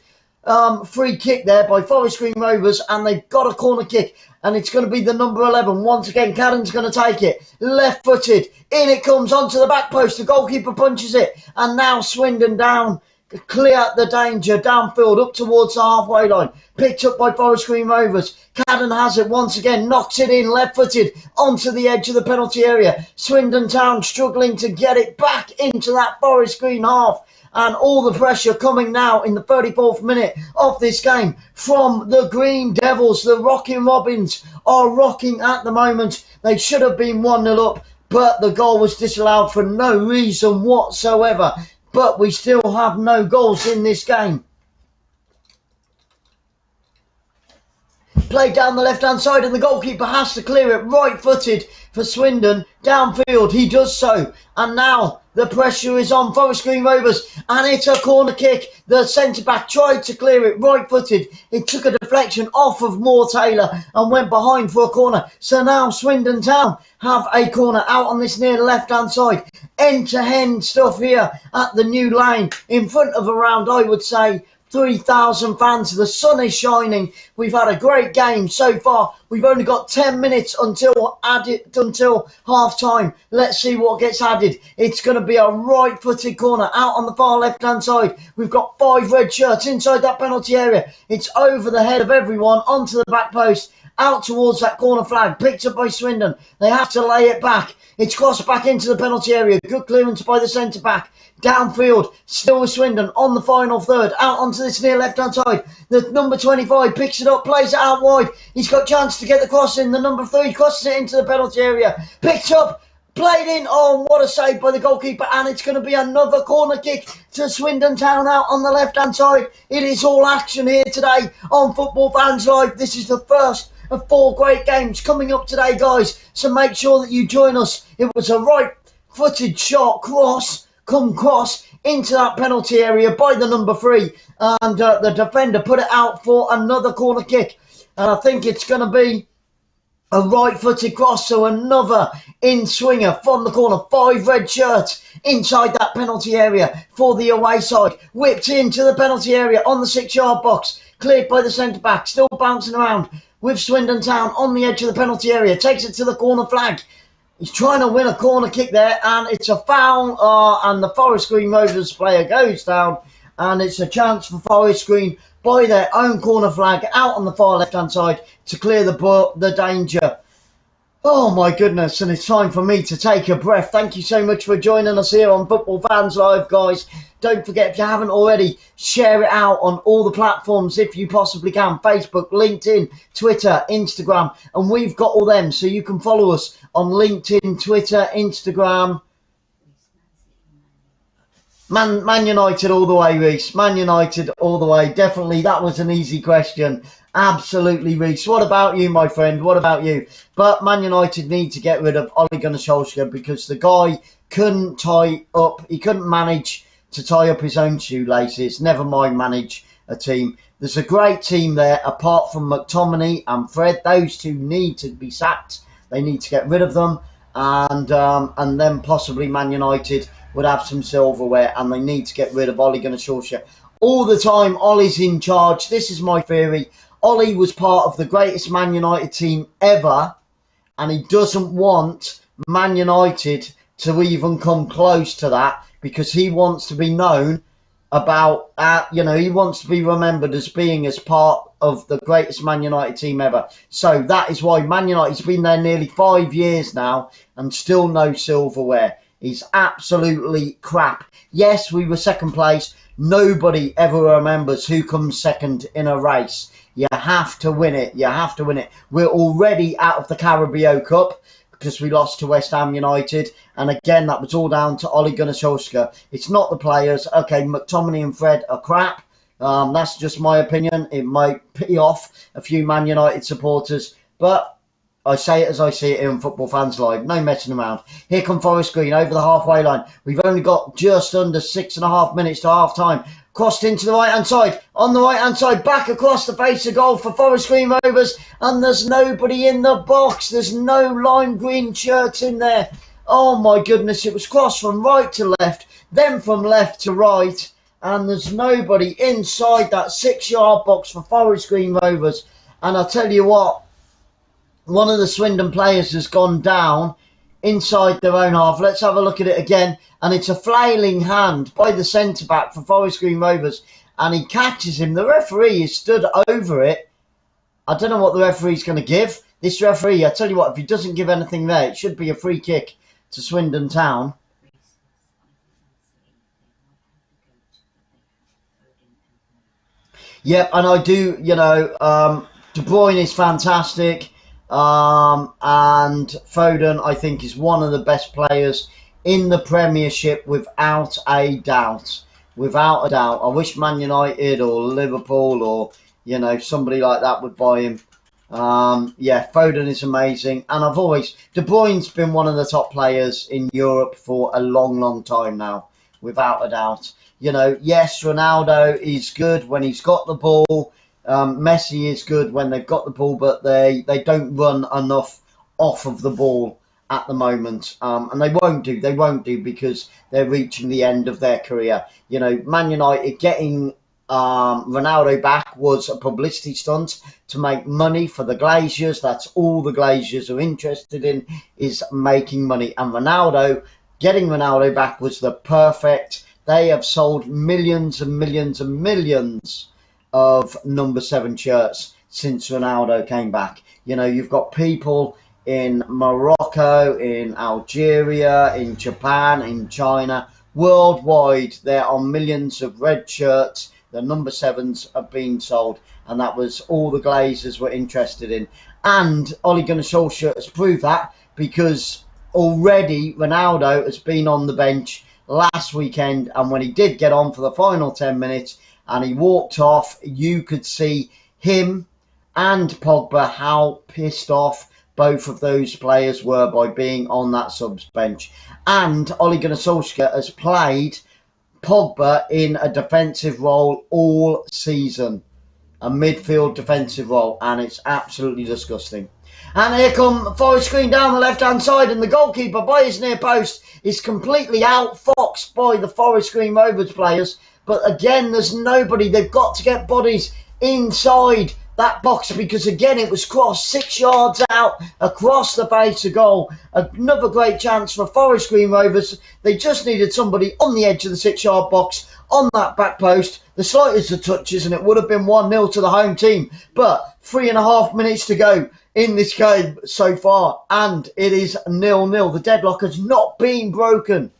free kick there by Forest Green Rovers, and they've got a corner kick, and it's going to be the number 11. Once again, Cadden's going to take it. Left-footed. In it comes onto the back post. The goalkeeper punches it, and now Swindon down. Clear the danger downfield up towards the halfway line. Picked up by Forest Green Rovers. Cadden has it once again. Knocks it in left-footed onto the edge of the penalty area. Swindon Town struggling to get it back into that Forest Green half. And all the pressure coming now in the 34th minute of this game from the Green Devils. The Rocking Robins are rocking at the moment. They should have been 1-0 up, but the goal was disallowed for no reason whatsoever. But we still have no goals in this game. Played down the left-hand side, and the goalkeeper has to clear it right-footed for Swindon. Downfield, he does so. And now the pressure is on Forest Green Rovers, and it's a corner kick. The centre-back tried to clear it right-footed. It took a deflection off of Moore Taylor and went behind for a corner. So now Swindon Town have a corner out on this near left-hand side. End-to-end stuff here at the new lane in front of around, I would say, 3,000 fans. The sun is shining. We've had a great game so far. We've only got 10 minutes until half time. Let's see what gets added. It's going to be a right-footed corner out on the far left-hand side. We've got 5 red shirts inside that penalty area. It's over the head of everyone onto the back post. Out towards that corner flag, picked up by Swindon. They have to lay it back. It's crossed back into the penalty area. Good clearance by the centre-back. Downfield, still with Swindon on the final third. Out onto this near left-hand side. The number 25 picks it up, plays it out wide. He's got a chance to get the cross in. The number 3 crosses it into the penalty area. Picked up, played in. Oh, what a save by the goalkeeper. And it's going to be another corner kick to Swindon Town out on the left-hand side. It is all action here today on Football Fans Live. This is the first of 4 great games coming up today, guys. So make sure that you join us. It was a right-footed shot, cross into that penalty area by the number 3. And the defender put it out for another corner kick. And I think it's going to be a right-footed cross, so another in-swinger from the corner. 5 red shirts inside that penalty area for the away side. Whipped into the penalty area on the 6-yard box. Cleared by the centre-back, still bouncing around with Swindon Town on the edge of the penalty area. Takes it to the corner flag. He's trying to win a corner kick there, and it's a foul, and the Forest Green Rovers player goes down, and it's a chance for Forest Green by their own corner flag out on the far left-hand side to clear the danger. Oh my goodness, and it's time for me to take a breath. Thank you so much for joining us here on Football Fans Live, guys. Don't forget, if you haven't already, share it out on all the platforms if you possibly can. Facebook, LinkedIn, Twitter, Instagram, and we've got all them, so you can follow us on LinkedIn, Twitter, Instagram. Man United all the way, Reece. Man United all the way. Definitely, that was an easy question. Absolutely, Reece. What about you, my friend? What about you? But Man United need to get rid of Ole Gunnar Solskjaer because the guy couldn't tie up. He couldn't manage to tie up his own shoelaces. Never mind manage a team. There's a great team there apart from McTominay and Fred. Those two need to be sacked. They need to get rid of them. And then possibly Man United would have some silverware, and they need to get rid of Ole Gunnar Solskjaer. all the time Ollie's in charge. This is my theory. Ollie was part of the greatest Man United team ever, and he doesn't want Man United to even come close to that, because he wants to be known about, he wants to be remembered as being as part of the greatest Man United team ever. So that is why Man United's been there nearly 5 years now and still no silverware. He's absolutely crap. Yes, we were second place. Nobody ever remembers who comes second in a race. You have to win it. You have to win it. We're already out of the Carabao Cup because we lost to West Ham United. And again, that was all down to 𝓣𝓱𝓪𝓷𝓲𝓷𝓰. It's not the players. Okay, McTominay and Fred are crap. That's just my opinion. It might pee off a few Man United supporters. But I say it as I see it here on Football Fans Live. No messing around. Here come Forest Green over the halfway line. We've only got just under 6.5 minutes to half time. Crossed into the right-hand side. On the right-hand side, back across the face of goal for Forest Green Rovers. And there's nobody in the box. There's no lime green shirts in there. Oh my goodness, it was crossed from right to left, then from left to right. And there's nobody inside that 6-yard box for Forest Green Rovers. And I'll tell you what, one of the Swindon players has gone down inside their own half. Let's have a look at it again. And it's a flailing hand by the centre-back for Forest Green Rovers. And he catches him. The referee is stood over it. I don't know what the referee's going to give. This referee, I tell you what, if he doesn't give anything there, it should be a free kick to Swindon Town. Yep, and I do, De Bruyne is fantastic. And Foden, I think, is one of the best players in the Premiership without a doubt. Without a doubt. I wish Man United or Liverpool or, somebody like that would buy him. Foden is amazing. And De Bruyne's been one of the top players in Europe for a long, long time now. Without a doubt. Yes, Ronaldo is good when he's got the ball. Messi is good when they've got the ball, but they don't run enough off of the ball at the moment. And they won't do because they're reaching the end of their career. Man United getting Ronaldo back was a publicity stunt to make money for the Glazers. That's all the Glazers are interested in, is making money. And getting Ronaldo back was the perfect. They have sold millions and millions and millions of number 7 shirts since Ronaldo came back. You've got people in Morocco, in Algeria, in Japan, in China. Worldwide, there are millions of red shirts. The number 7s are being sold. And that was all the Glazers were interested in. And 𝓣𝓱𝓪𝓷𝓲𝓷𝓰 has proved that, because already Ronaldo has been on the bench last weekend. And when he did get on for the final 10 minutes, and he walked off, you could see him and Pogba how pissed off both of those players were by being on that subs bench. And 𝓣𝓱𝓪𝓷𝓲𝓷𝓰 has played Pogba in a defensive role all season. A midfield defensive role. And it's absolutely disgusting. And here come Forest Green down the left-hand side, and the goalkeeper by his near post is completely outfoxed by the Forest Green Rovers players. But again, there's nobody. They've got to get bodies inside that box, because again, it was crossed 6 yards out across the face of goal. Another great chance for Forest Green Rovers. They just needed somebody on the edge of the 6-yard box on that back post. The slightest of touches, and it would have been 1-0 to the home team. But 3.5 minutes to go in this game so far, and it is 0-0. The deadlock has not been broken.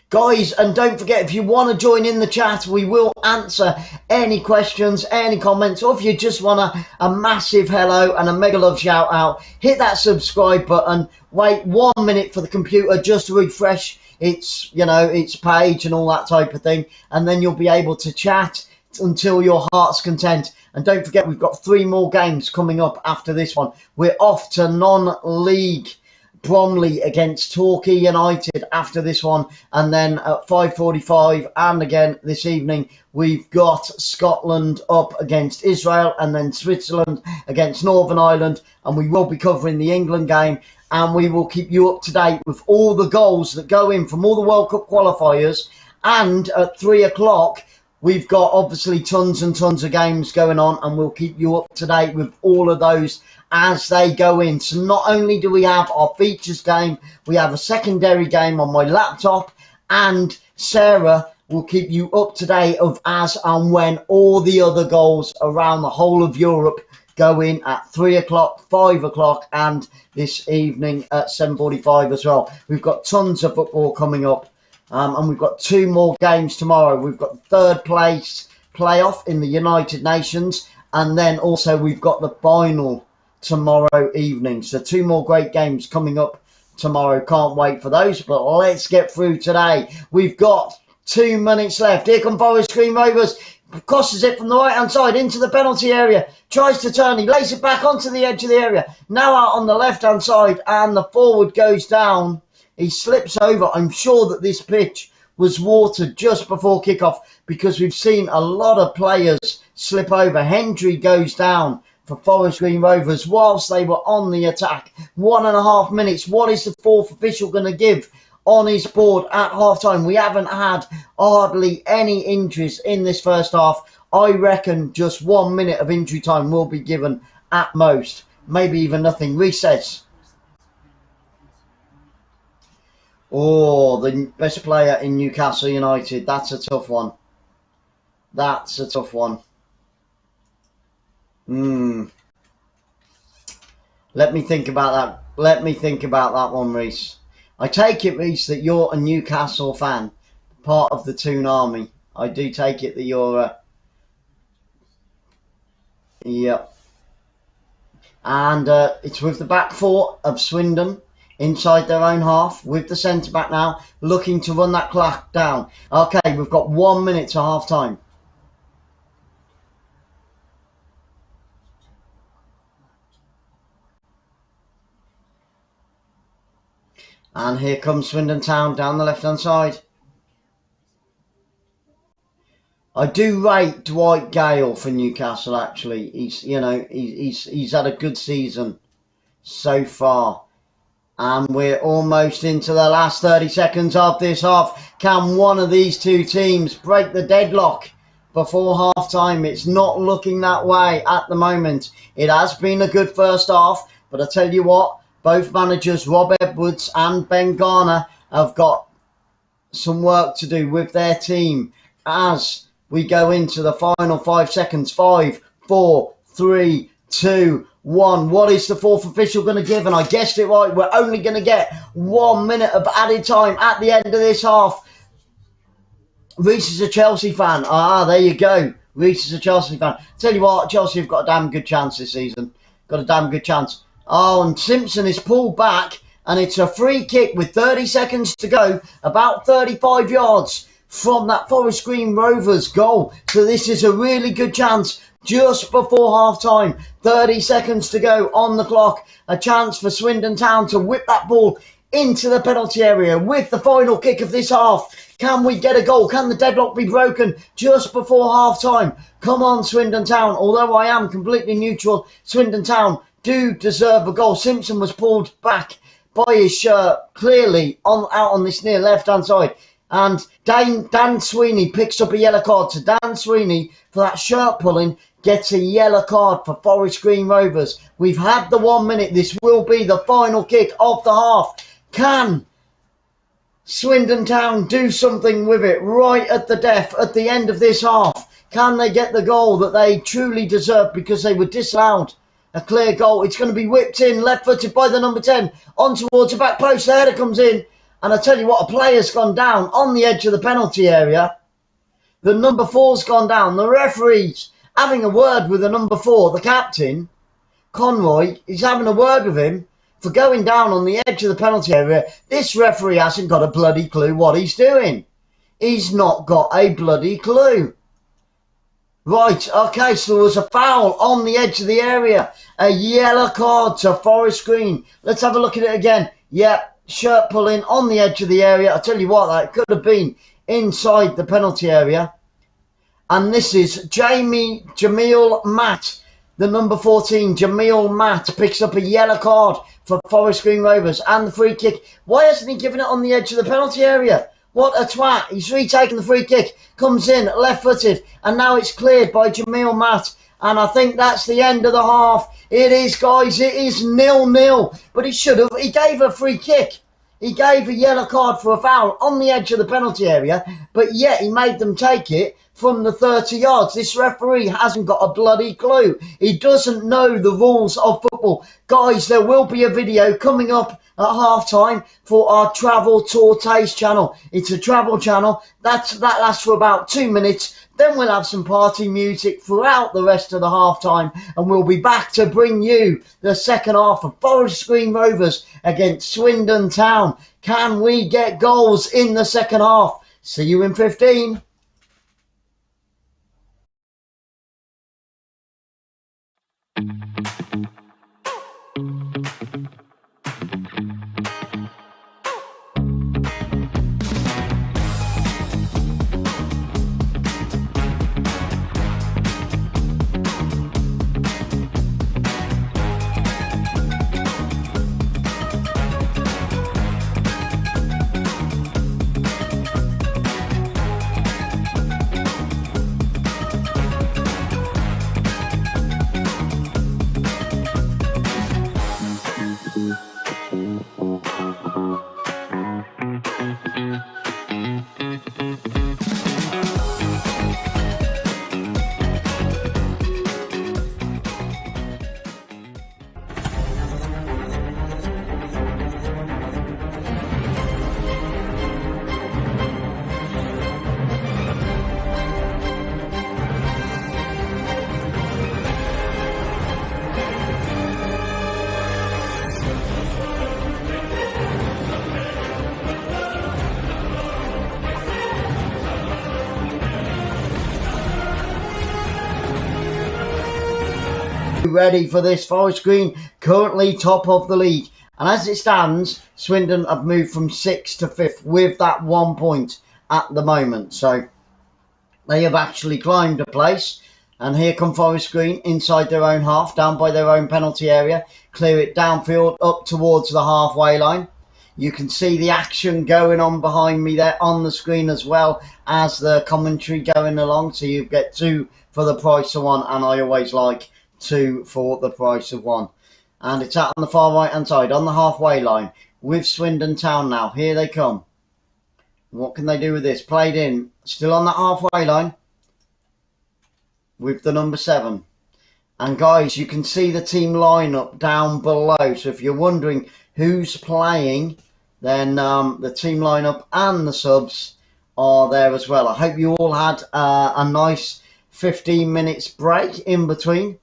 Guys, and don't forget, if you want to join in the chat, we will answer any questions, any comments, or if you just want a massive hello and a mega love shout out, hit that subscribe button, wait 1 minute for the computer just to refresh its, its page and all that type of thing, and then you'll be able to chat until your heart's content. And don't forget, we've got 3 more games coming up after this one. We're off to non-league Bromley against Torquay United after this one, and then at 5:45 and again this evening we've got Scotland up against Israel, and then Switzerland against Northern Ireland. And we will be covering the England game, and we will keep you up to date with all the goals that go in from all the World Cup qualifiers And at 3 o'clock, we've got obviously tons and tons of games going on, and we'll keep you up to date with all of those as they go in. So not only do we have our features game, we have a secondary game on my laptop, and Sarah will keep you up to date of as and when all the other goals around the whole of Europe go in at 3 o'clock, 5 o'clock, and this evening at 7:45 as well. We've got tons of football coming up, and we've got 2 more games tomorrow. We've got the 3rd place playoff in the United Nations, and then also we've got the final tomorrow evening. So 2 more great games coming up tomorrow. Can't wait for those, but let's get through today. We've got 2 minutes left. Here come Forest Green Rovers. Crosses it from the right hand side into the penalty area. Tries to turn. He lays it back onto the edge of the area. Now out on the left hand side, and the forward goes down. He slips over. I'm sure that this pitch was watered just before kickoff, because we've seen a lot of players slip over. Hendry goes down for Forest Green Rovers whilst they were on the attack. 1.5 minutes. What is the 4th official going to give on his board at half-time? We haven't had hardly any injuries in this first half. I reckon just 1 minute of injury time will be given at most. Maybe even nothing. Recess. Oh, the best player in Newcastle United. That's a tough one. That's a tough one. Let me think about that. Let me think about that one, Reese. I take it, Reese, that you're a Newcastle fan, part of the Toon Army. I do take it that you're yep. And it's with the back 4 of Swindon inside their own half, with the centre-back now looking to run that clock down. Okay, we've got 1 minute to half-time. And here comes Swindon Town down the left-hand side. I do rate Dwight Gale for Newcastle, actually. He's had a good season so far. And we're almost into the last 30 seconds of this half. Can one of these 2 teams break the deadlock before half-time? It's not looking that way at the moment. It has been a good first half, but I tell you what, both managers, Rob Edwards and Ben Garner, have got some work to do with their team as we go into the final 5 seconds. 5, 4, 3, 2, 1. What is the 4th official going to give? And I guessed it right. We're only going to get 1 minute of added time at the end of this half. Reese is a Chelsea fan. Ah, there you go. Reese is a Chelsea fan. Tell you what, Chelsea have got a damn good chance this season. Got a damn good chance. Oh, and Simpson is pulled back, and it's a free kick with 30 seconds to go, about 35 yards from that Forest Green Rovers goal. So this is a really good chance just before half-time. 30 seconds to go on the clock. A chance for Swindon Town to whip that ball into the penalty area with the final kick of this half. Can we get a goal? Can the deadlock be broken just before half-time? Come on, Swindon Town. Although I am completely neutral, Swindon Town do deserve a goal. Simpson was pulled back by his shirt, clearly out on this near left-hand side. And Dan Sweeney picks up a yellow card. So Dan Sweeney, for that shirt pulling, gets a yellow card for Forest Green Rovers. We've had the 1 minute. This will be the final kick of the half. Can Swindon Town do something with it right at the death at the end of this half? Can they get the goal that they truly deserve because they were disallowed? A clear goal. It's going to be whipped in, left-footed by the number 10, on towards the back post. The header comes in. And I tell you what, a player's gone down on the edge of the penalty area. The number 4's gone down. The referee's having a word with the number 4, the captain, Conroy. He's having a word with him for going down on the edge of the penalty area. This referee hasn't got a bloody clue what he's doing. He's not got a bloody clue. Right, okay, so there was a foul on the edge of the area. A yellow card to Forest Green. Let's have a look at it again. Yep. Shirt pulling on the edge of the area. I tell you what, that could have been inside the penalty area. And this is Jamil Matt, the number 14. Jamil Matt picks up a yellow card for Forest Green Rovers and the free kick. Why hasn't he given it on the edge of the penalty area? What a twat. He's retaken the free kick. Comes in, left-footed. And now it's cleared by Jamil Matt. And I think that's the end of the half. It is, guys. It is 0-0. But he should have. He gave a free kick. He gave a yellow card for a foul on the edge of the penalty area. But yet he made them take it from the 30 yards. This referee hasn't got a bloody clue. He doesn't know the rules of football. Guys, there will be a video coming up at half-time for our Travel Tour Taste channel. It's a travel channel. That lasts for about 2 minutes. Then we'll have some party music throughout the rest of the half-time. And we'll be back to bring you the second half of Forest Green Rovers against Swindon Town. Can we get goals in the second half? See you in 15. Ready for this. Forest Green currently top of the league, and as it stands, Swindon have moved from 6th to 5th with that 1 point at the moment, so they have actually climbed a place. And here come Forest Green inside their own half, down by their own penalty area, clear it downfield up towards the halfway line. You can see the action going on behind me there on the screen, as well as the commentary going along, so you get 2 for the price of 1, and I always like 2 for the price of 1. And it's out on the far right hand side on the halfway line with Swindon Town now. Here they come. What can they do with this? Played in, still on that halfway line with the number 7. And guys, you can see the team lineup down below, so if you're wondering who's playing, then the team lineup and the subs are there as well. I hope you all had a nice 15 minutes break in between.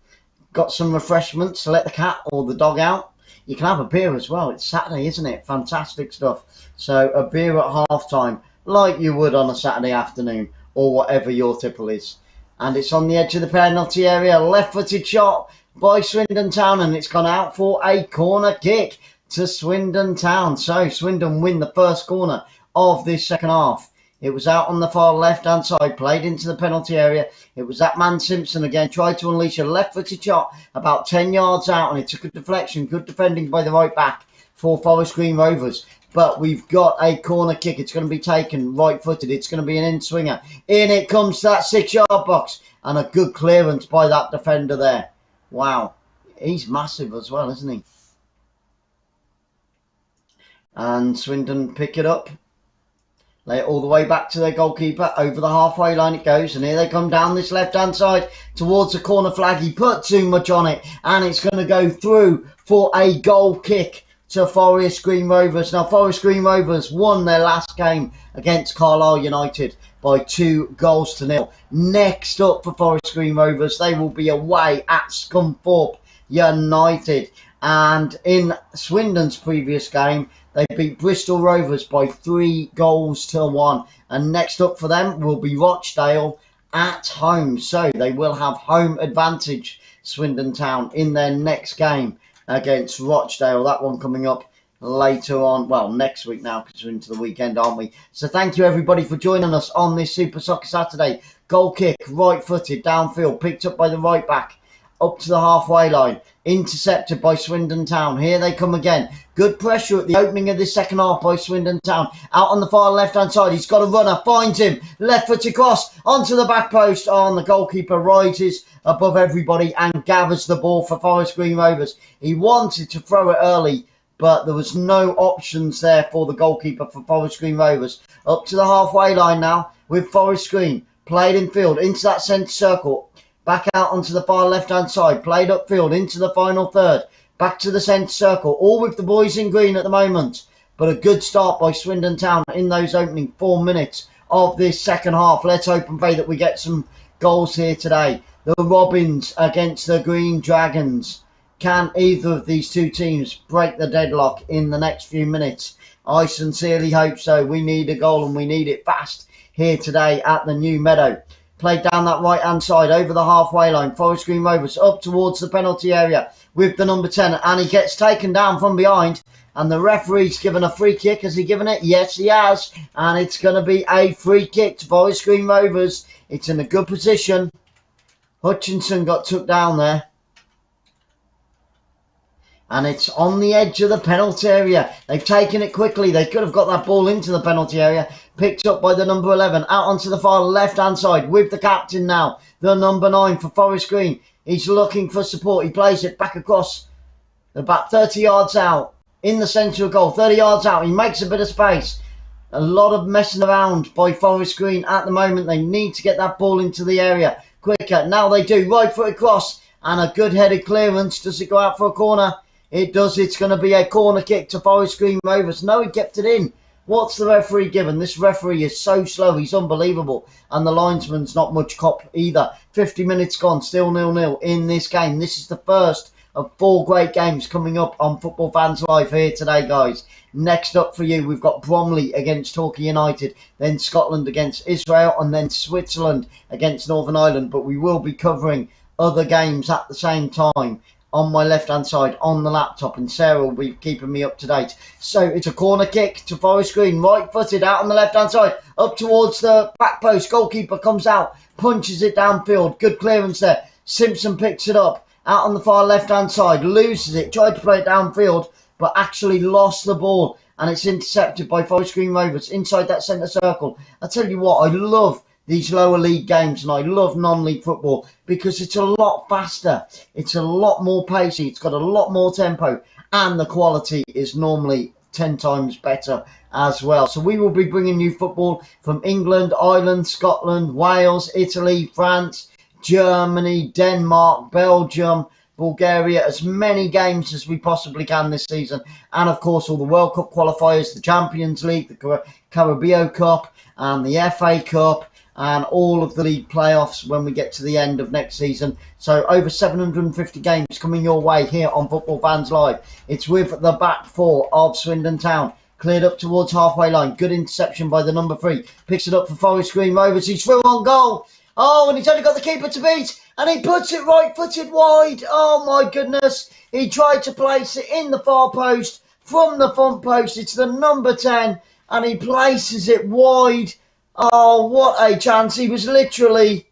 Got some refreshments to let the cat or the dog out. You can have a beer as well. It's Saturday, isn't it? Fantastic stuff. So a beer at half time, like you would on a Saturday afternoon, or whatever your tipple is. And it's on the edge of the penalty area. Left-footed shot by Swindon Town, and it's gone out for a corner kick to Swindon Town. So Swindon win the first corner of this second half. It was out on the far left-hand side, played into the penalty area. It was that man Simpson again, tried to unleash a left-footed shot about 10 yards out, and it took a deflection. Good defending by the right back for Forest Green Rovers. But we've got a corner kick. It's going to be taken right-footed. It's going to be an in-swinger. In it comes to that 6-yard box, and a good clearance by that defender there. Wow. He's massive as well, isn't he? And Swindon pick it up. Lay it all the way back to their goalkeeper. Over the halfway line it goes. And here they come down this left-hand side towards the corner flag. He put too much on it. And it's going to go through for a goal kick to Forest Green Rovers. Now, Forest Green Rovers won their last game against Carlisle United by 2-0. Next up for Forest Green Rovers, they will be away at Scunthorpe United. And in Swindon's previous game, they beat Bristol Rovers by 3-1. And next up for them will be Rochdale at home. So they will have home advantage, Swindon Town, in their next game against Rochdale. That one coming up later on. Well, next week now, because we're into the weekend, aren't we? So thank you, everybody, for joining us on this Super Soccer Saturday. Goal kick, right-footed, downfield, picked up by the right back. up to the halfway line. Intercepted by Swindon Town. Here they come again. Good pressure at the opening of this second half by Swindon Town. Out on the far left-hand side. He's got a runner. Finds him. Left-footed cross onto the back post. Oh, and the goalkeeper rises above everybody and gathers the ball for Forest Green Rovers. He wanted to throw it early, but there was no options there for the goalkeeper for Forest Green Rovers. Up to the halfway line now with Forest Green. Played in field into that centre circle. Back out onto the far left-hand side. Played upfield into the final third. Back to the centre circle. All with the boys in green at the moment. But a good start by Swindon Town in those opening 4 minutes of this second half. Let's hope and pray that we get some goals here today. The Robins against the Green Dragons. Can either of these two teams break the deadlock in the next few minutes? I sincerely hope so. We need a goal and we need it fast here today at the new Meadow. Played down that right-hand side over the halfway line. Forest Green Rovers up towards the penalty area with the number 10. And he gets taken down from behind. And the referee's given a free kick. Has he given it? Yes, he has. And it's going to be a free kick to Forest Green Rovers. It's in a good position. Hutchinson got took down there. And it's on the edge of the penalty area. They've taken it quickly. They could have got that ball into the penalty area. Picked up by the number 11. Out onto the far left-hand side with the captain now. The number 9 for Forest Green. He's looking for support. He plays it back across about 30 yards out. In the centre of goal. 30 yards out. He makes a bit of space. A lot of messing around by Forest Green at the moment. They need to get that ball into the area quicker. Now they do. Right-footed cross. And a good-headed clearance. Does it go out for a corner? It does. It's going to be a corner kick to Forest Green Rovers. No, he kept it in. What's the referee given? This referee is so slow. He's unbelievable. And the linesman's not much cop either. 50 minutes gone. Still 0-0 in this game. This is the first of 4 great games coming up on Football Fans Live here today, guys. Next up for you, we've got Bromley against Torquay United. Then Scotland against Israel. And then Switzerland against Northern Ireland. But we will be covering other games at the same time on my left-hand side on the laptop, and Sarah will be keeping me up to date. So it's a corner kick to Forest Green, right-footed out on the left-hand side, up towards the back post. Goalkeeper comes out, punches it downfield. Good clearance there. Simpson picks it up out on the far left-hand side, loses it, tried to play it downfield, but actually lost the ball, and it's intercepted by Forest Green Rovers inside that centre circle. I tell you what, I love these lower league games and I love non-league football because it's a lot faster, it's a lot more pacey, it's got a lot more tempo, and the quality is normally 10 times better as well. So we will be bringing you football from England, Ireland, Scotland, Wales, Italy, France, Germany, Denmark, Belgium, Bulgaria, as many games as we possibly can this season, and of course all the World Cup qualifiers, the Champions League, the Carabao Cup and the FA Cup, and all of the league playoffs when we get to the end of next season. So over 750 games coming your way here on Football Fans Live. It's with the back 4 of Swindon Town. Cleared up towards halfway line. Good interception by the number 3. Picks it up for Forest Green Rovers. He's through on goal. Oh, and he's only got the keeper to beat. And he puts it right-footed wide. Oh, my goodness. He tried to place it in the far post from the front post. It's the number 10. And he places it wide. Oh, what a chance. He was literally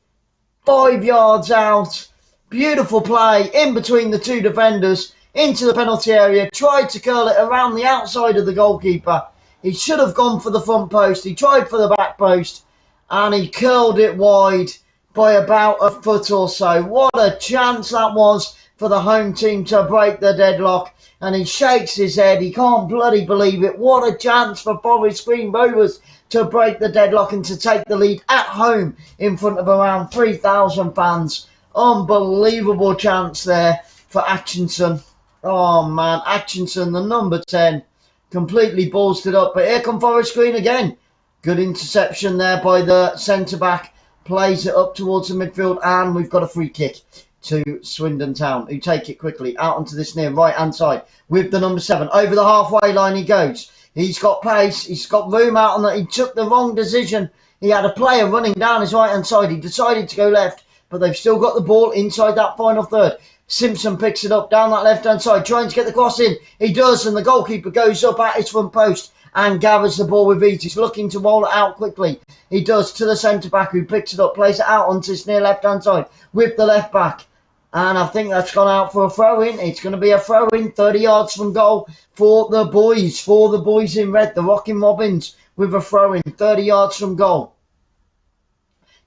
5 yards out. Beautiful play in between the 2 defenders into the penalty area. Tried to curl it around the outside of the goalkeeper. He should have gone for the front post. He tried for the back post and he curled it wide by about a foot or so. What a chance that was for the home team to break the deadlock. And he shakes his head. He can't bloody believe it. What a chance for Forest Green Rovers to break the deadlock and to take the lead at home in front of around 3,000 fans. Unbelievable chance there for Atkinson. Oh man, Atkinson, the number 10, completely ballsed it up. But here come Forest Green again. Good interception there by the centre-back. Plays it up towards the midfield, and we've got a free kick to Swindon Town, who take it quickly out onto this near right-hand side with the number 7. Over the halfway line he goes. He's got pace. He's got room out on that. He took the wrong decision. He had a player running down his right-hand side. He decided to go left, but they've still got the ball inside that final third. Simpson picks it up down that left-hand side, trying to get the cross in. He does, and the goalkeeper goes up at his front post and gathers the ball with ease. He's looking to roll it out quickly. He does, to the centre-back, who picks it up, plays it out onto his near left-hand side with the left-back. And I think that's gone out for a throw-in. It's going to be a throw-in 30 yards from goal for the boys in red, the Rocking Robins, with a throw-in 30 yards from goal.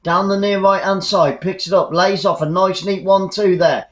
Down the near right-hand side, picks it up, lays off a nice neat 1-2 there.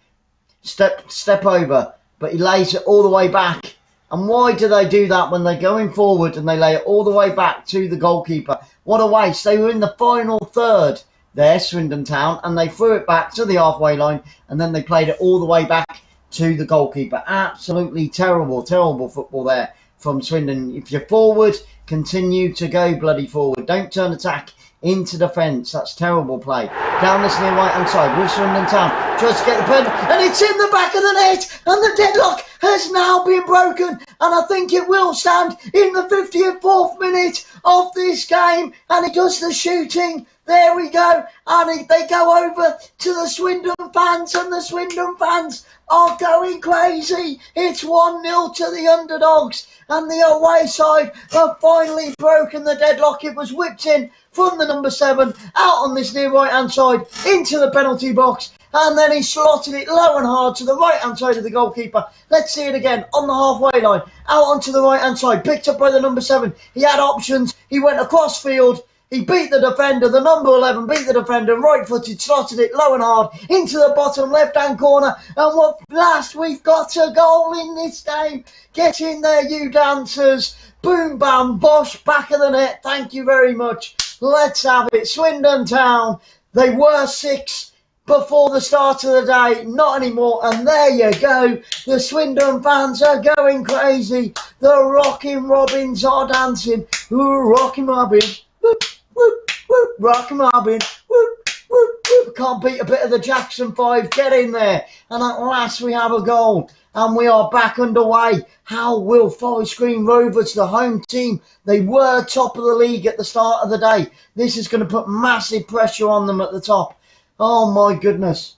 Step over, but he lays it all the way back. And why do they do that when they're going forward and they lay it all the way back to the goalkeeper? What a waste. They were in the final third there, Swindon Town, and they threw it back to the halfway line, and then they played it all the way back to the goalkeeper. Absolutely terrible football there from Swindon. If you're forward, continue to go bloody forward. Don't turn attack into defence. That's terrible play. Down this near right-hand side with Swindon Town. Tries to get the pen, and it's in the back of the net, and the deadlock has now been broken, and I think it will stand in the 54th minute of this game, and he does the shooting. There we go, and they go over to the Swindon fans, and the Swindon fans are going crazy. It's 1-0 to the underdogs, and the away side have finally broken the deadlock. It was whipped in from the number 7 out on this near right hand side into the penalty box, and then he slotted it low and hard to the right hand side of the goalkeeper. Let's see it again on the halfway line, out onto the right hand side, picked up by the number 7. He had options, he went across field. He beat the defender, the number 11 beat the defender, right-footed, slotted it low and hard into the bottom left-hand corner. And at last we've got a goal in this game. Get in there, you dancers. Boom, bam, bosh, back of the net. Thank you very much. Let's have it. Swindon Town, they were 6 before the start of the day, not anymore. And there you go. The Swindon fans are going crazy. The Rocking Robins are dancing. Ooh, Rocking Robins. Whoop, whoop, whoop, Rocking Robin, whoop, whoop, whoop. Can't beat a bit of the Jackson 5. Get in there. And at last we have a goal. And we are back underway. How will Forest Green Rovers, the home team, they were top of the league at the start of the day. This is going to put massive pressure on them at the top. Oh my goodness.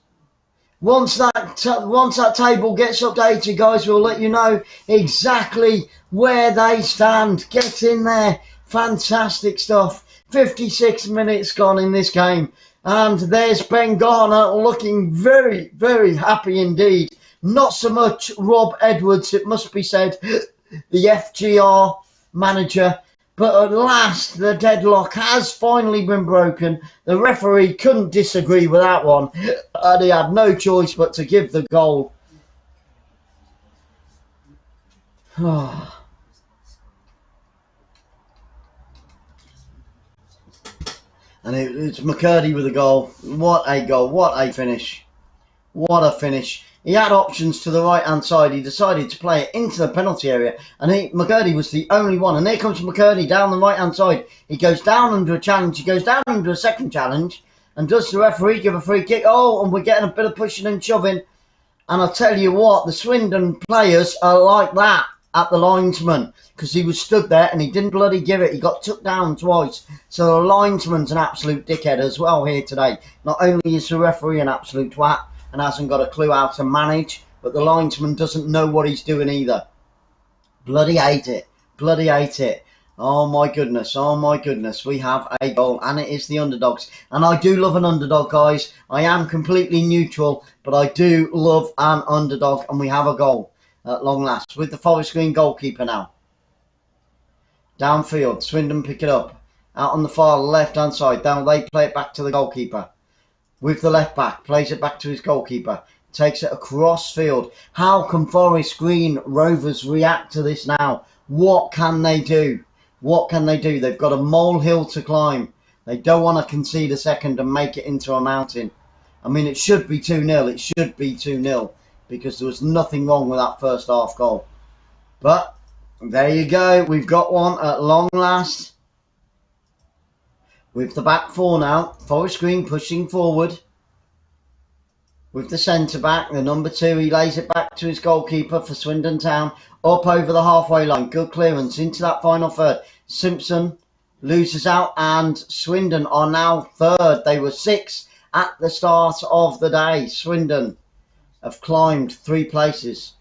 Once that table gets updated, guys, we'll let you know exactly where they stand. Get in there. Fantastic stuff. 56 minutes gone in this game. And there's Ben Garner looking very, very happy indeed. Not so much Rob Edwards, it must be said, the FGR manager. But at last, the deadlock has finally been broken. The referee couldn't disagree with that one. And he had no choice but to give the goal. And it's McCurdy with a goal. What a goal. What a finish. What a finish. He had options to the right-hand side. He decided to play it into the penalty area. And McCurdy was the only one. And here comes McCurdy down the right-hand side. He goes down under a challenge. He goes down under a second challenge. And does the referee give a free kick? Oh, and we're getting a bit of pushing and shoving. And I'll tell you what, the Swindon players are like that at the linesman. Because he was stood there and he didn't bloody give it. He got took down twice. So the linesman's an absolute dickhead as well here today. Not only is the referee an absolute twat and hasn't got a clue how to manage, but the linesman doesn't know what he's doing either. Bloody hate it. Bloody hate it. Oh my goodness. Oh my goodness. We have a goal and it is the underdogs. And I do love an underdog, guys. I am completely neutral, but I do love an underdog, and we have a goal at long last with the Forest Green goalkeeper now. Downfield, Swindon pick it up. Out on the far left-hand side. Down, they play it back to the goalkeeper. With the left back, plays it back to his goalkeeper. Takes it across field. How can Forest Green Rovers react to this now? What can they do? What can they do? They've got a molehill to climb. They don't want to concede a second and make it into a mountain. I mean, it should be 2-0. It should be 2-0 because there was nothing wrong with that first half goal. But there you go. We've got one at long last. With the back four now. Forest Green pushing forward. With the centre-back, the number 2. He lays it back to his goalkeeper for Swindon Town. Up over the halfway line. Good clearance into that final third. Simpson loses out and Swindon are now third. They were 6 at the start of the day. Swindon have climbed 3 places.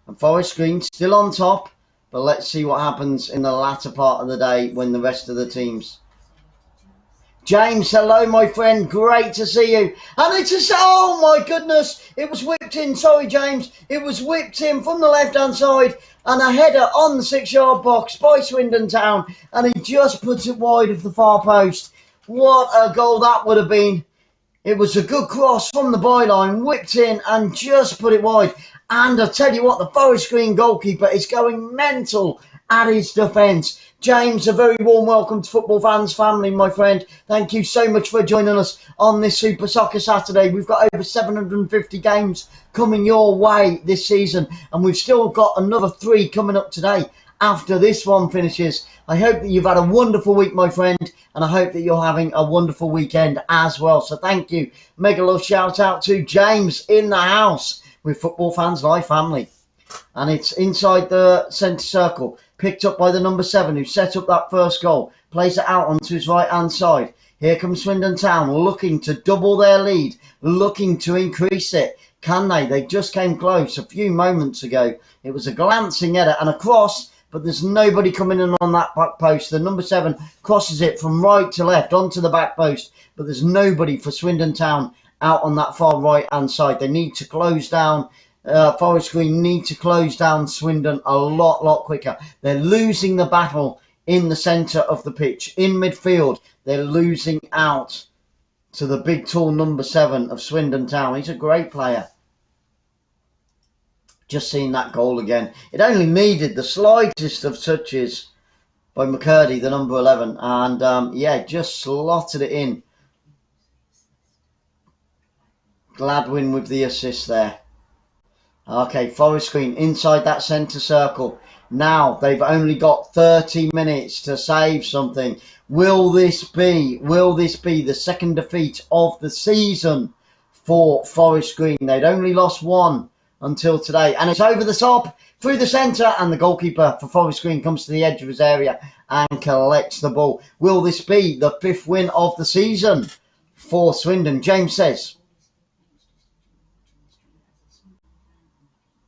And Forest Green still on top, but let's see what happens in the latter part of the day when the rest of the teams. James, hello, my friend. Great to see you. And it's just, oh my goodness, it was whipped in. Sorry, James. It was whipped in from the left-hand side and a header on the 6-yard box by Swindon Town. And he just puts it wide of the far post. What a goal that would have been. It was a good cross from the byline, whipped in and just put it wide. And I tell you what, the Forest Green goalkeeper is going mental at his defence. James, a very warm welcome to Football Fans family, my friend. Thank you so much for joining us on this Super Soccer Saturday. We've got over 750 games coming your way this season, and we've still got another 3 coming up today after this one finishes. I hope that you've had a wonderful week, my friend, and I hope that you're having a wonderful weekend as well. So thank you. Mega love shout out to James in the house with Football Fans Live family. And it's inside the centre circle. Picked up by the number 7 who set up that first goal. Plays it out onto his right-hand side. Here comes Swindon Town looking to double their lead. Looking to increase it. Can they? They just came close a few moments ago. It was a glancing header and a cross, but there's nobody coming in on that back post. The number 7 crosses it from right to left onto the back post, but there's nobody for Swindon Town out on that far right-hand side. They need to close down. Forest Green need to close down Swindon a lot quicker. They're losing the battle in the centre of the pitch. In midfield, they're losing out to the big tall number 7 of Swindon Town. He's a great player. Just seen that goal again. It only needed the slightest of touches by McCurdy, the number 11. And yeah, just slotted it in. Gladwin with the assist there. Okay, Forest Green inside that centre circle. Now they've only got 30 minutes to save something. Will this be the second defeat of the season for Forest Green? They'd only lost 1 until today. And it's over the top, through the centre, and the goalkeeper for Forest Green comes to the edge of his area and collects the ball. Will this be the 5th win of the season for Swindon? James says.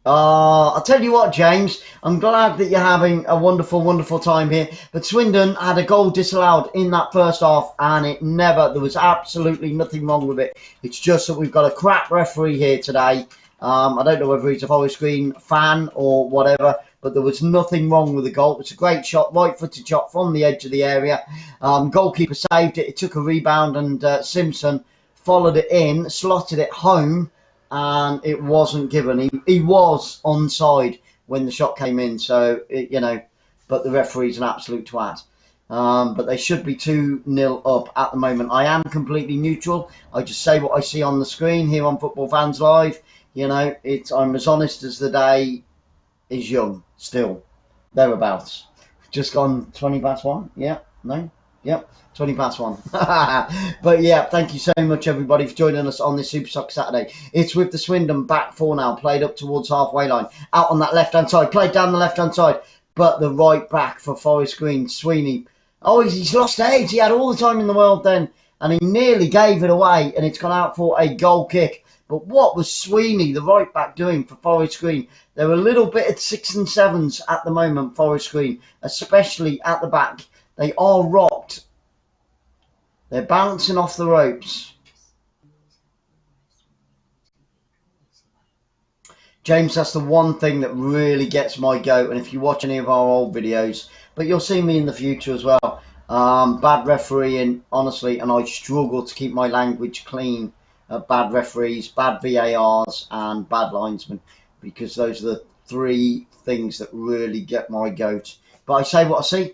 I'll tell you what, James, I'm glad that you're having a wonderful time here. But Swindon had a goal disallowed in that first half, and there was absolutely nothing wrong with it. It's just that we've got a crap referee here today. I don't know whether he's a Forest Green fan or whatever, but there was nothing wrong with the goal. It's a great shot, right-footed shot from the edge of the area. Goalkeeper saved it. It took a rebound, and Simpson followed it in, slotted it home, and it wasn't given. He was onside when the shot came in, so, but the referee's an absolute twat. But they should be 2-0 up at the moment. I am completely neutral. I just say what I see on the screen here on Football Fans Live. I'm as honest as the day is young, still. Thereabouts. Just gone 20 past 1? Yeah? No? Yep. 20 past 1. But yeah, thank you so much everybody for joining us on this Super Soccer Saturday. It's with the Swindon back 4 now, played up towards halfway line, out on that left hand side, played down the left hand side, but the right back for Forest Green, Sweeney. Oh, he's lost age. He had all the time in the world then, and he nearly gave it away, and it's gone out for a goal kick. But what was Sweeney, the right back, doing for Forest Green? They're a little bit at 6 and 7s at the moment, Forest Green, especially at the back. They are rocked. They're bouncing off the ropes. James, that's the one thing that really gets my goat. And if you watch any of our old videos, but you'll see me in the future as well. Bad refereeing, honestly, and I struggle to keep my language clean. Bad referees, bad VARs, and bad linesmen, because those are the 3 things that really get my goat. But I say what I see,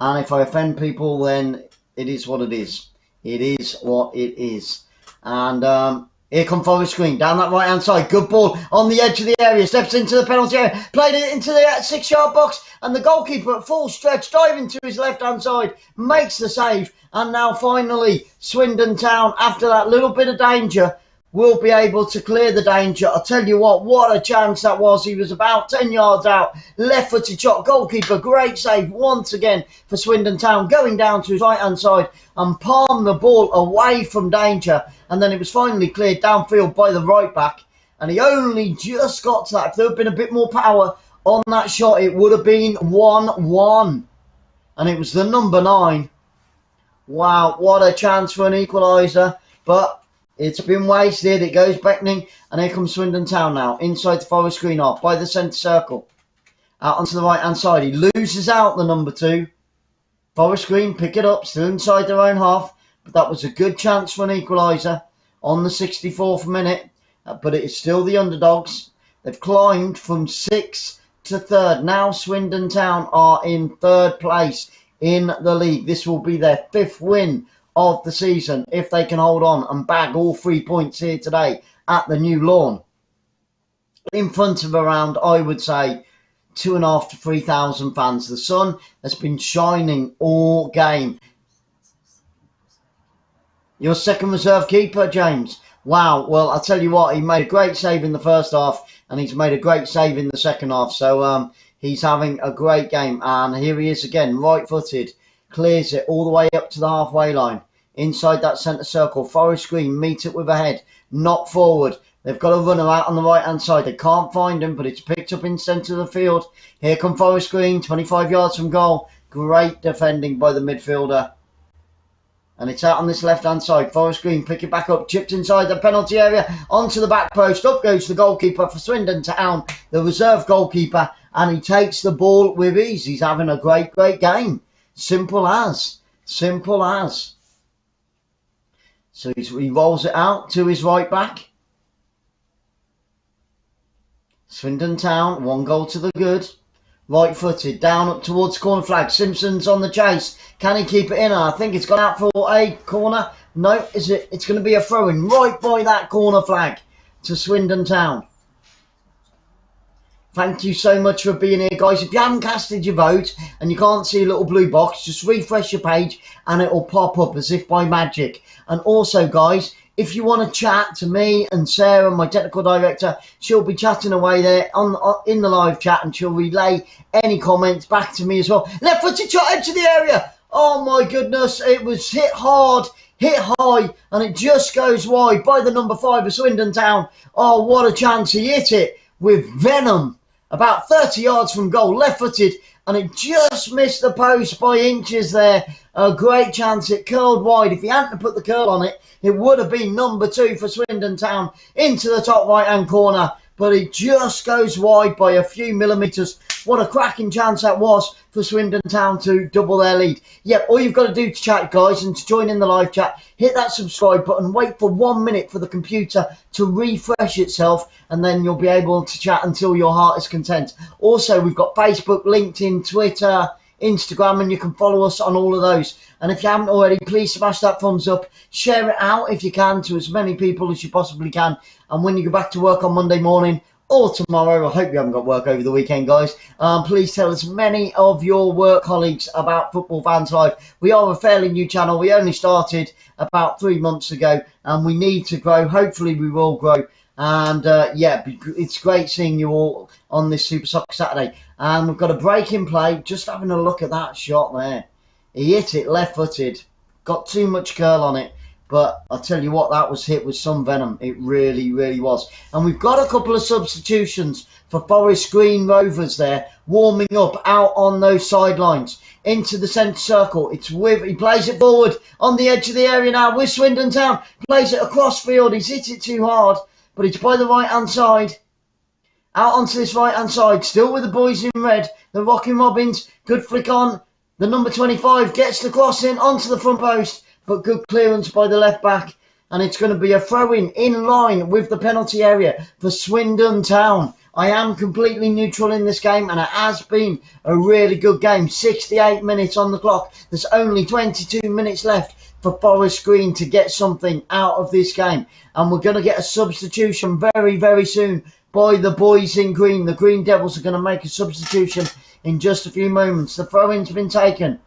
and if I offend people, then it is what it is. It is what it is. And here come Forest Green down that right hand side. Good ball on the edge of the area. Steps into the penalty area. Played it into the 6-yard box. And the goalkeeper at full stretch, diving to his left hand side, makes the save. And now finally, Swindon Town, after that little bit of danger, will be able to clear the danger. I'll tell you what a chance that was. He was about 10 yards out. Left-footed shot. Goalkeeper, great save once again for Swindon Town. Going down to his right-hand side and palm the ball away from danger. And then it was finally cleared downfield by the right back. And he only just got to that. If there had been a bit more power on that shot, it would have been 1-1. And it was the number 9 Wow, what a chance for an equaliser. But it's been wasted. It goes beckoning. And here comes Swindon Town now. Inside the Forest Green half by the centre circle. Out onto the right-hand side. He loses out the number 2. Forest Green pick it up. Still inside their own half. But that was a good chance for an equaliser on the 64th minute. But it is still the underdogs. They've climbed from 6th to 3rd. Now Swindon Town are in 3rd place in the league. This will be their 5th win of the season if they can hold on and bag all 3 points here today at the new lawn. In front of around, I would say, 2,500 to 3,000 fans. The sun has been shining all game. Your second reserve keeper, James. Wow, well, I'll tell you what, he made a great save in the first half and he's made a great save in the second half. So he's having a great game. And here he is again, right-footed. Clears it all the way up to the halfway line. Inside that centre circle. Forest Green meet it with a head. Not forward. They've got a runner out on the right-hand side. They can't find him, but it's picked up in centre of the field. Here come Forest Green, 25 yards from goal. Great defending by the midfielder. And it's out on this left-hand side. Forest Green pick it back up. Chipped inside the penalty area. Onto the back post. Up goes the goalkeeper for Swindon Town. The reserve goalkeeper. And he takes the ball with ease. He's having a great, great game. Simple as. Simple as. So he rolls it out to his right back. Swindon Town. 1 goal to the good. Right-footed, down up towards corner flag. Simpson's on the chase. Can he keep it in? I think it's gone out for a corner. No, is it? It's going to be a throw-in right by that corner flag to Swindon Town. Thank you so much for being here, guys. If you haven't casted your vote and you can't see a little blue box, just refresh your page and it will pop up as if by magic. And also, guys, if you want to chat to me and Sarah, my technical director, she'll be chatting away there in the live chat and she'll relay any comments back to me as well. Left-footed shot into the area. Oh, my goodness. It was hit hard, hit high, and it just goes wide by the number 5 of Swindon Town. Oh, what a chance. He hit it with venom. About 30 yards from goal, left-footed, and it just missed the post by inches there. A great chance. It curled wide. If he hadn't put the curl on it, it would have been number 2 for Swindon Town into the top right-hand corner. But it just goes wide by a few millimetres. What a cracking chance that was for Swindon Town to double their lead. Yep, all you've got to do to chat, guys, and to join in the live chat, hit that subscribe button, wait for 1 minute for the computer to refresh itself, and then you'll be able to chat until your heart is content. Also, we've got Facebook, LinkedIn, Twitter, Instagram, and you can follow us on all of those. And if you haven't already, please smash that thumbs up. Share it out if you can to as many people as you possibly can. And when you go back to work on Monday morning or tomorrow, I hope you haven't got work over the weekend, guys, please tell as many of your work colleagues about Football Fans Live. We are a fairly new channel. We only started about 3 months ago and we need to grow. Hopefully we will grow. And yeah, it's great seeing you all on this Super Soccer Saturday. And we've got a break in play. Just having a look at that shot there. He hit it left-footed. Got too much curl on it. But I'll tell you what, that was hit with some venom. It really, really was. And we've got a couple of substitutions for Forest Green Rovers there. Warming up out on those sidelines. Into the centre circle. It's with, he plays it forward on the edge of the area now with Swindon Town. Plays it across field. He's hit it too hard. But it's by the right-hand side. Out onto this right-hand side. Still with the boys in red. The Rocking Robins. Good flick on. The number 25 gets the cross in onto the front post. But good clearance by the left back. And it's going to be a throw-in in line with the penalty area for Swindon Town. I am completely neutral in this game. And it has been a really good game. 68 minutes on the clock. There's only 22 minutes left for Forest Green to get something out of this game. And we're going to get a substitution very, very soon by the boys in green. The Green Devils are going to make a substitution in just a few moments. The throw-in's been taken.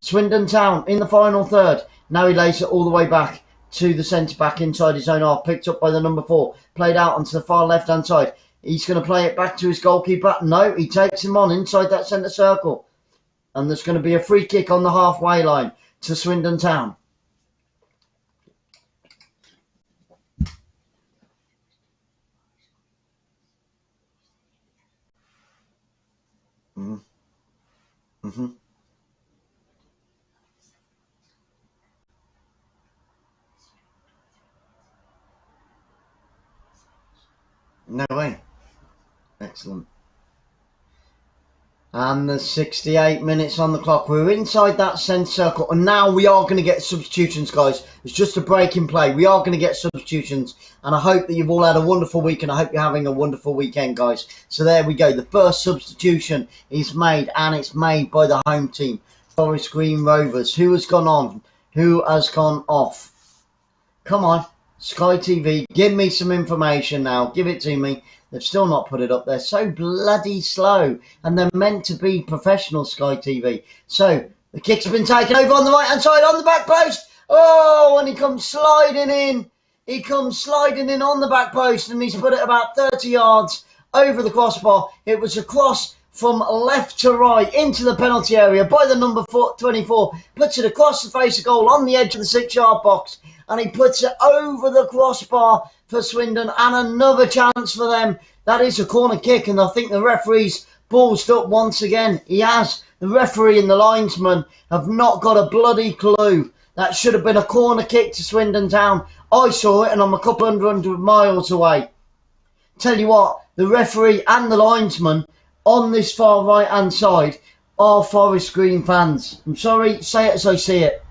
Swindon Town in the final third. Now he lays it all the way back to the centre-back inside his own half. Picked up by the number 4. Played out onto the far left-hand side. He's going to play it back to his goalkeeper. No, he takes him on inside that centre circle. And there's going to be a free kick on the halfway line to Swindon Town. No way. Excellent. And there's 68 minutes on the clock. We're inside that centre circle. And now we are going to get substitutions, guys. It's just a break in play. We are going to get substitutions. And I hope that you've all had a wonderful week. And I hope you're having a wonderful weekend, guys. So there we go. The first substitution is made. And it's made by the home team. Forest Green Rovers. Who has gone on? Who has gone off? Come on. Sky TV. Give me some information now. Give it to me. They've still not put it up. They're so bloody slow. And they're meant to be professional, Sky TV. So, the kick's been taken over on the right-hand side, on the back post. Oh, and he comes sliding in. He comes sliding in on the back post. And he's put it about 30 yards over the crossbar. It was a cross from left to right into the penalty area by the number 24. Puts it across the face of goal on the edge of the 6-yard box. And he puts it over the crossbar for Swindon, and another chance for them. That is a corner kick, and I think the referee's ballsed up once again. He has. The referee and the linesman have not got a bloody clue. That should have been a corner kick to Swindon Town. I saw it, and I'm a couple hundred miles away. Tell you what, the referee and the linesman on this far right-hand side are Forest Green fans. I'm sorry, say it as I see it.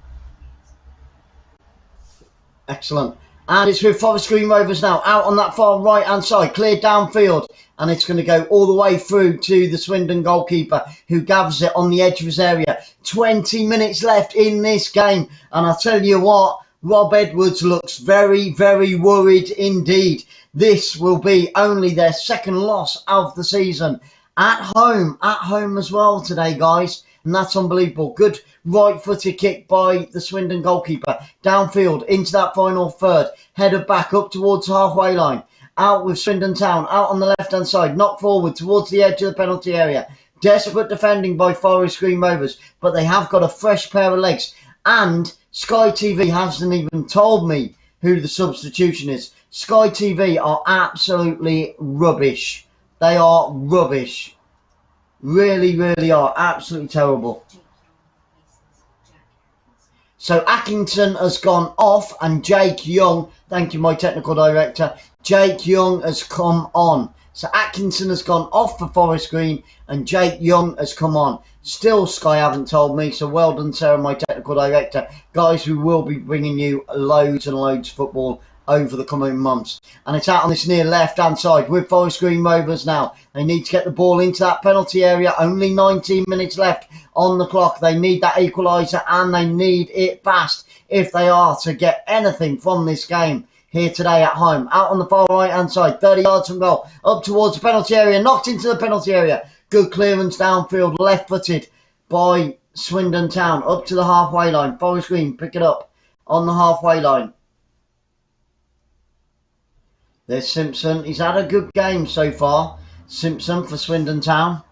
Excellent. And it's with Forest Green Rovers now, out on that far right-hand side, cleared downfield. And it's going to go all the way through to the Swindon goalkeeper, who gathers it on the edge of his area. 20 minutes left in this game. And I'll tell you what, Rob Edwards looks very, very worried indeed. This will be only their second loss of the season. At home as well today, guys. And that's unbelievable. Good right-footed kick by the Swindon goalkeeper. Downfield into that final third. Headed back up towards the halfway line. Out with Swindon Town. Out on the left-hand side. Knocked forward towards the edge of the penalty area. Desperate defending by Forest Green Rovers. But they have got a fresh pair of legs. And Sky TV hasn't even told me who the substitution is. Sky TV are absolutely rubbish. They are rubbish. Really, really are. Absolutely terrible. So Atkinson has gone off and Jake Young, thank you my technical director, Jake Young has come on. So Atkinson has gone off for Forest Green and Jake Young has come on. Still Sky haven't told me, so well done Sarah, my technical director. Guys, we will be bringing you loads and loads of football over the coming months. And it's out on this near left-hand side with Forest Green Rovers now. They need to get the ball into that penalty area. Only 19 minutes left on the clock. They need that equaliser and they need it fast if they are to get anything from this game here today at home. Out on the far right-hand side, 30 yards from goal. Up towards the penalty area, knocked into the penalty area. Good clearance downfield, left-footed by Swindon Town. Up to the halfway line. Forest Green pick it up on the halfway line. There's Simpson. He's had a good game so far. Simpson for Swindon Town.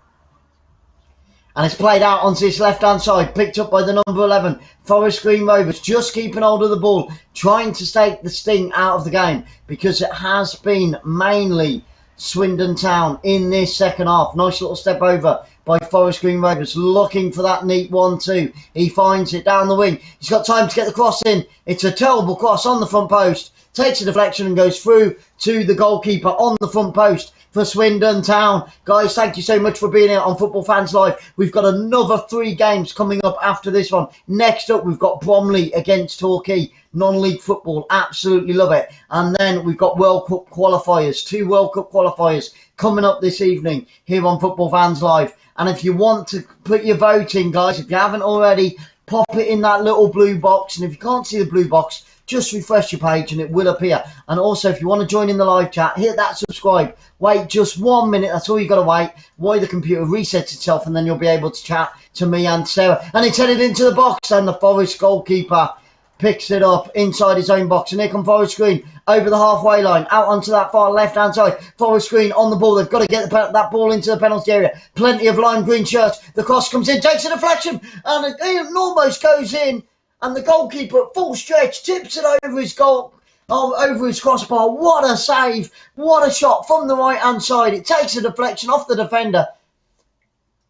And it's played out onto his left-hand side. Picked up by the number 11. Forest Green Rovers just keeping hold of the ball. Trying to take the sting out of the game. Because it has been mainly Swindon Town in this second half. Nice little step over by Forest Green Rovers. Looking for that neat 1-2. He finds it down the wing. He's got time to get the cross in. It's a terrible cross on the front post. Takes a deflection and goes through to the goalkeeper on the front post for Swindon Town. Guys, thank you so much for being here on Football Fans Live. We've got another 3 games coming up after this one. Next up, we've got Bromley against Torquay. Non-league football. Absolutely love it. And then we've got World Cup qualifiers. 2 World Cup qualifiers coming up this evening here on Football Fans Live. And if you want to put your vote in, guys, if you haven't already, pop it in that little blue box. And if you can't see the blue box, just refresh your page and it will appear. And also, if you want to join in the live chat, hit that subscribe. Wait just 1 minute. That's all you got to wait. While the computer resets itself, and then you'll be able to chat to me and Sarah. And it's headed into the box, and the Forest goalkeeper picks it up inside his own box. And here comes Forest Green over the halfway line, out onto that far left-hand side. Forest Green on the ball. They've got to get that ball into the penalty area. Plenty of lime green shirts. The cross comes in, takes a deflection, and it almost goes in. And the goalkeeper at full stretch tips it over his goal, over his crossbar. What a save. What a shot from the right-hand side. It takes a deflection off the defender.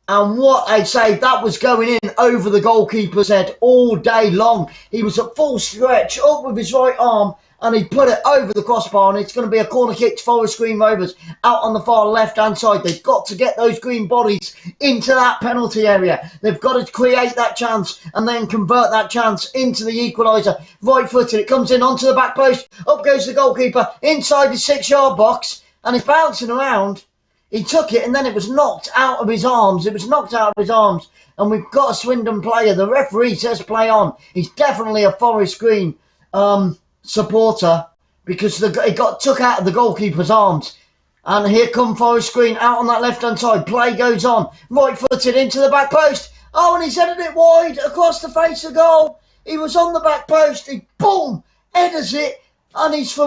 And what a save. That was going in over the goalkeeper's head all day long. He was at full stretch, up with his right arm, and he put it over the crossbar, and it's going to be a corner kick to Forest Green Rovers out on the far left-hand side. They've got to get those green bodies into that penalty area. They've got to create that chance and then convert that chance into the equaliser. Right-footed, it comes in onto the back post. Up goes the goalkeeper inside the 6-yard box, and it's bouncing around. He took it, and then it was knocked out of his arms. And we've got a Swindon player. The referee says play on. He's definitely a Forest Green supporter, because it got took out of the goalkeeper's arms. And here come Forest Green out on that left-hand side. Play goes on. Right-footed into the back post. Oh, and he's headed it wide across the face of goal. He was on the back post. He, boom, headers it. And he's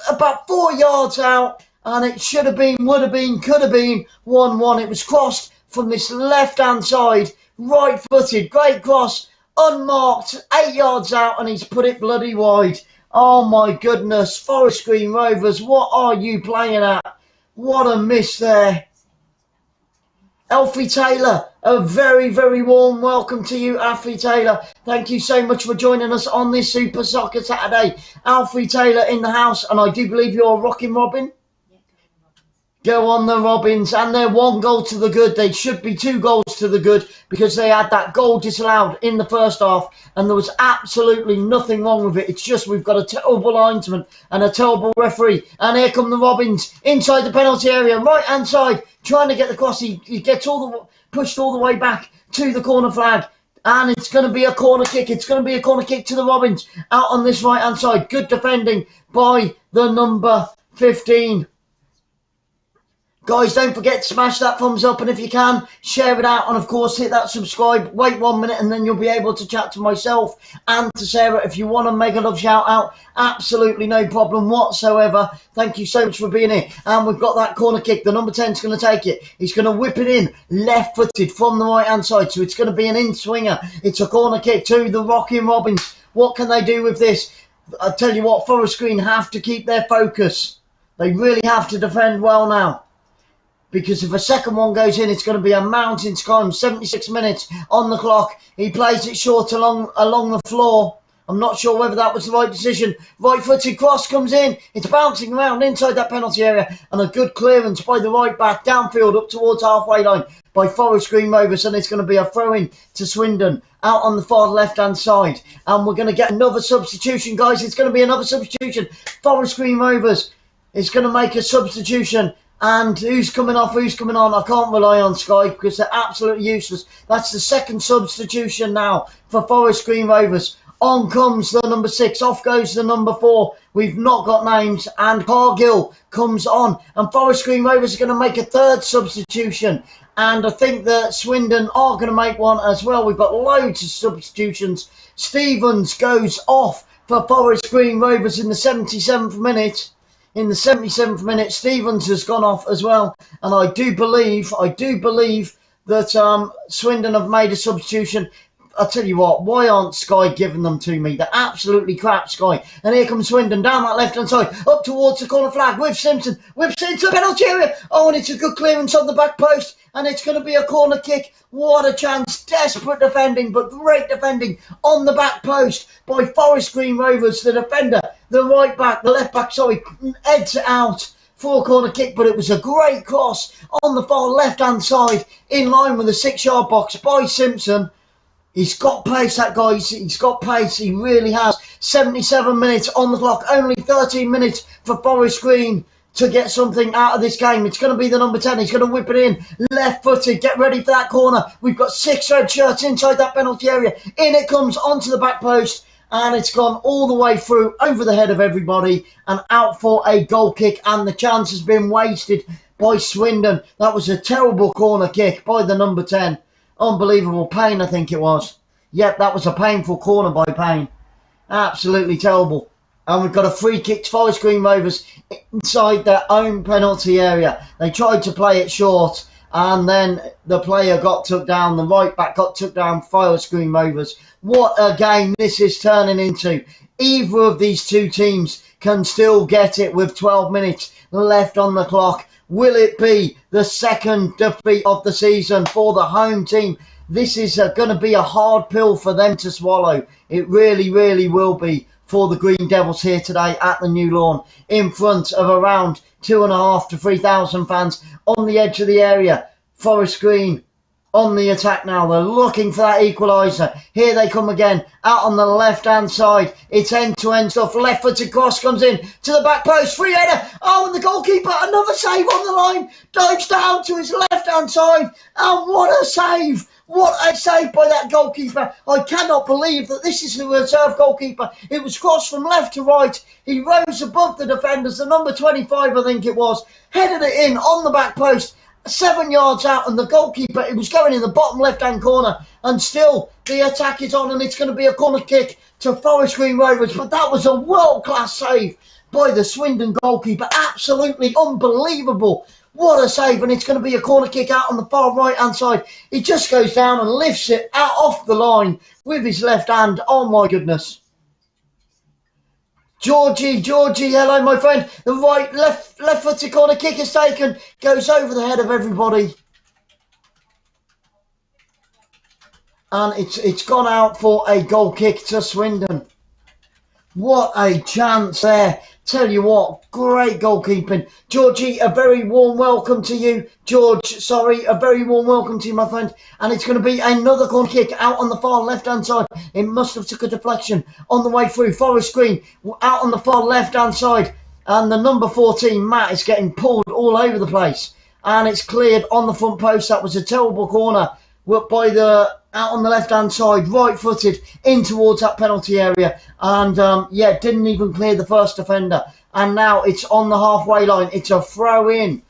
about 4 yards out. And it should have been, would have been, could have been 1-1. It was crossed from this left-hand side. Right-footed. Great cross. Unmarked. 8 yards out. And he's put it bloody wide. Oh, my goodness. Forest Green Rovers, what are you playing at? What a miss there. Alfie Taylor, a very, very warm welcome to you, Alfie Taylor. Thank you so much for joining us on this Super Soccer Saturday. Alfie Taylor in the house, and I do believe you're rocking Robin. Go on the Robins, and they're 1 goal to the good. They should be 2 goals to the good, because they had that goal disallowed in the first half, and there was absolutely nothing wrong with it. It's just we've got a terrible linesman and a terrible referee. And here come the Robins inside the penalty area, right hand side, trying to get the cross. He gets pushed all the way back to the corner flag. And it's going to be a corner kick. It's going to be a corner kick to the Robins out on this right hand side. Good defending by the number 15. Guys, don't forget to smash that thumbs up, and if you can, share it out, and of course hit that subscribe. Wait 1 minute and then you'll be able to chat to myself and to Sarah if you want to make a love shout out. Absolutely no problem whatsoever. Thank you so much for being here. And we've got that corner kick. The number 10 is going to take it. He's going to whip it in left-footed from the right-hand side, so it's going to be an in-swinger. It's a corner kick to the Rocking Robins. What can they do with this? I tell you what, Forest Green have to keep their focus. They really have to defend well now, because if a second one goes in, it's going to be a mountain to climb. 76 minutes on the clock. He plays it short along the floor. I'm not sure whether that was the right decision. Right-footed cross comes in. It's bouncing around inside that penalty area. And a good clearance by the right back downfield up towards halfway line by Forest Green Rovers. And it's going to be a throw-in to Swindon out on the far left-hand side. And we're going to get another substitution, guys. It's going to be another substitution. Forest Green Rovers is going to make a substitution. And who's coming off, who's coming on? I can't rely on Sky because they're absolutely useless. That's the second substitution now for Forest Green Rovers. On comes the number 6, off goes the number 4. We've not got names, and Cargill comes on. And Forest Green Rovers are going to make a third substitution. And I think that Swindon are going to make one as well. We've got loads of substitutions. Stevens goes off for Forest Green Rovers in the 77th minute. In the 77th minute, Stevens has gone off as well. And I do believe that Swindon have made a substitution. I'll tell you what, why aren't Sky giving them to me? They're absolutely crap, Sky. And here comes Swindon down that left-hand side, up towards the corner flag with Simpson. Whips into the penalty area. Oh, and it's a good clearance on the back post. And it's going to be a corner kick. What a chance. Desperate defending, but great defending on the back post by Forest Green Rovers. The defender, the right back, the left back, sorry, heads it out for a corner kick. But it was a great cross on the far left-hand side in line with the 6-yard box by Simpson. He's got pace, that guy. He's got pace. He really has. 77 minutes on the clock. Only 13 minutes for Forest Green to get something out of this game. It's going to be the number 10. He's going to whip it in. Left-footed. Get ready for that corner. We've got 6 red shirts inside that penalty area. In it comes onto the back post. And it's gone all the way through over the head of everybody and out for a goal kick. And the chance has been wasted by Swindon. That was a terrible corner kick by the number 10. Unbelievable. Payne, I think it was. Yep, that was a painful corner by Payne. Absolutely terrible. And we've got a free kick to Forest Green Rovers inside their own penalty area. They tried to play it short, and then the player got took down. The right back got took down. Forest Green Rovers. What a game this is turning into. Either of these two teams can still get it with 12 minutes left on the clock. Will it be the second defeat of the season for the home team? This is going to be a hard pill for them to swallow. It really, really will be. for the Green Devils here today at the new lawn, in front of around 2,500 to 3,000 fans on the edge of the area. Forest Green on the attack now. They're looking for that equaliser. Here they come again, out on the left-hand side. It's end-to-end stuff. Left-footed cross comes in to the back post. Free header. Oh, and the goalkeeper, another save on the line. Dives down to his left-hand side. And what a save. What a save by that goalkeeper. I cannot believe that this is the reserve goalkeeper. It was crossed from left to right. He rose above the defenders. The number 25, I think it was, headed it in on the back post. 7 yards out, and the goalkeeper, it was going in the bottom left-hand corner, and still the attack is on, and it's going to be a corner kick to Forest Green Rovers. But that was a world-class save by the Swindon goalkeeper. Absolutely unbelievable. What a save, and it's going to be a corner kick out on the far right-hand side. He just goes down and lifts it out off the line with his left hand. Oh, my goodness. Georgie, hello, my friend. The left-footed corner kick is taken, goes over the head of everybody, and it's gone out for a goal kick to Swindon. What a chance there. Tell you what, great goalkeeping. Georgie, a very warm welcome to you. A very warm welcome to you, my friend. And it's going to be another corner kick out on the far left-hand side. It must have took a deflection on the way through. Forest Green out on the far left-hand side. And the number 14, Matt, is getting pulled all over the place. And it's cleared on the front post. That was a terrible corner by out on the left-hand side, right-footed in towards that penalty area. And, didn't even clear the first defender. And now it's on the halfway line. It's a throw-in.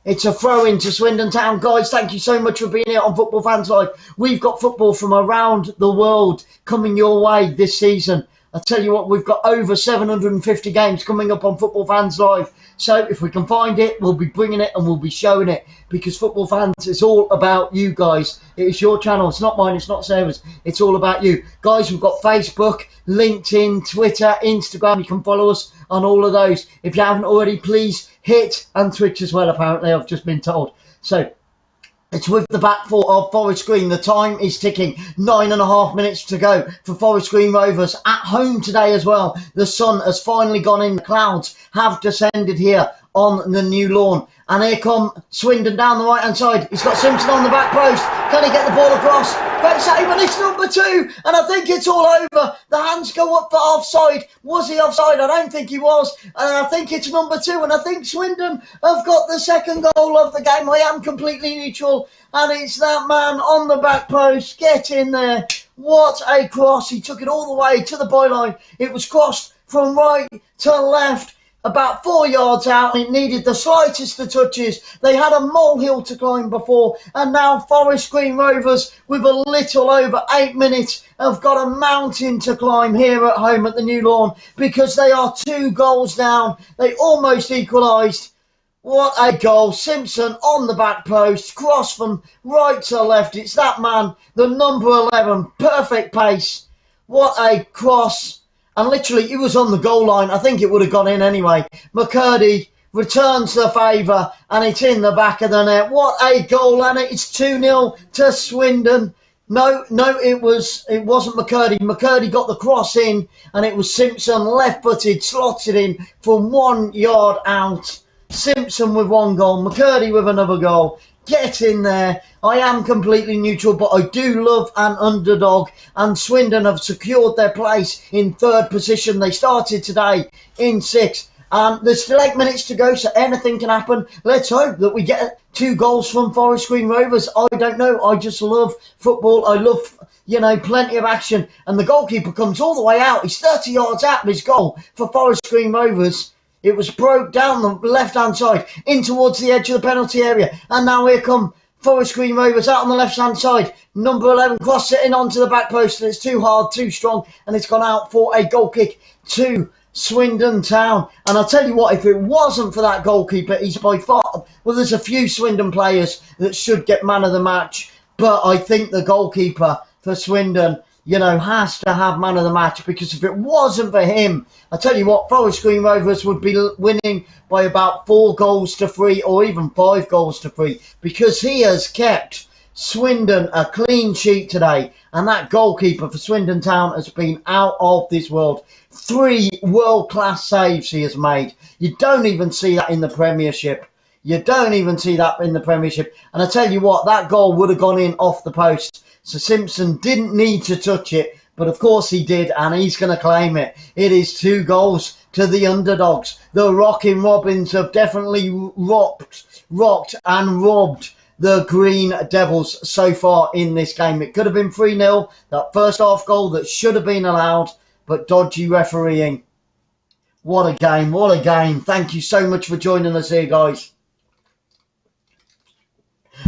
It's a throw-in to Swindon Town. Guys, thank you so much for being here on Football Fans Live. We've got football from around the world coming your way this season. I tell you what, we've got over 750 games coming up on Football Fans Live. So if we can find it, we'll be bringing it and we'll be showing it, because Football Fans is all about you guys. It is your channel. It's not mine. It's not Sarah's. It's all about you. Guys, we've got Facebook, LinkedIn, Twitter, Instagram. You can follow us on all of those. If you haven't already, please hit, and Twitch as well, apparently, I've just been told. So it's with the back four of Forest Green. The time is ticking. 9.5 minutes to go for Forest Green Rovers at home today as well. The sun has finally gone in. The clouds have descended here on the new lawn. And here come Swindon down the right-hand side. He's got Simpson on the back post. Can he get the ball across? Great save, and it's number 2. And I think it's all over. The hands go up for offside. Was he offside? I don't think he was. And I think it's number 2. And I think Swindon have got the second goal of the game. I am completely neutral. And it's that man on the back post. Get in there. What a cross. He took it all the way to the byline. It was crossed from right to left, about 4 yards out. It needed the slightest of touches. They had a molehill to climb before, and now Forest Green Rovers, with a little over 8 minutes, have got a mountain to climb here at home at the new lawn, because they are 2 goals down. They almost equalised. What a goal. Simpson on the back post, cross from right to left. It's that man, the number 11, perfect pace. What a cross. And literally, he was on the goal line. I think it would have gone in anyway. McCurdy returns the favour, and it's in the back of the net. What a goal, and it's 2-0 to Swindon. No, it wasn't McCurdy. McCurdy got the cross in, and it was Simpson, left-footed, slotted in from 1 yard out. Simpson with 1 goal, McCurdy with another goal. Get in there. I am completely neutral, but I do love an underdog, and Swindon have secured their place in 3rd position. They started today in 6th. There's still 8 minutes to go, so anything can happen. Let's hope that we get 2 goals from Forest Green Rovers. I don't know. I just love football. I love, plenty of action. And the goalkeeper comes all the way out. He's 30 yards out of his goal for Forest Green Rovers. It was broke down the left-hand side in towards the edge of the penalty area. And now here come Forest Green Rovers out on the left-hand side. Number 11 cross it in onto the back post, and it's too hard, too strong, and it's gone out for a goal kick to Swindon Town. And I'll tell you what, if it wasn't for that goalkeeper, he's by far... Well, there's a few Swindon players that should get man of the match, but I think the goalkeeper for Swindon, has to have man of the match, because if it wasn't for him, I tell you what, Forest Green Rovers would be winning by about 4 goals to 3, or even 5 goals to 3, because he has kept Swindon a clean sheet today, and that goalkeeper for Swindon Town has been out of this world. 3 world-class saves he has made. You don't even see that in the Premiership. You don't even see that in the Premiership. And I tell you what, that goal would have gone in off the post. So Simpson didn't need to touch it, but of course he did, and he's going to claim it. It is 2 goals to the underdogs. The Rocking Robins have definitely rocked and robbed the Green Devils so far in this game. It could have been 3-0, that first half goal that should have been allowed, but dodgy refereeing. What a game, what a game. Thank you so much for joining us here, guys.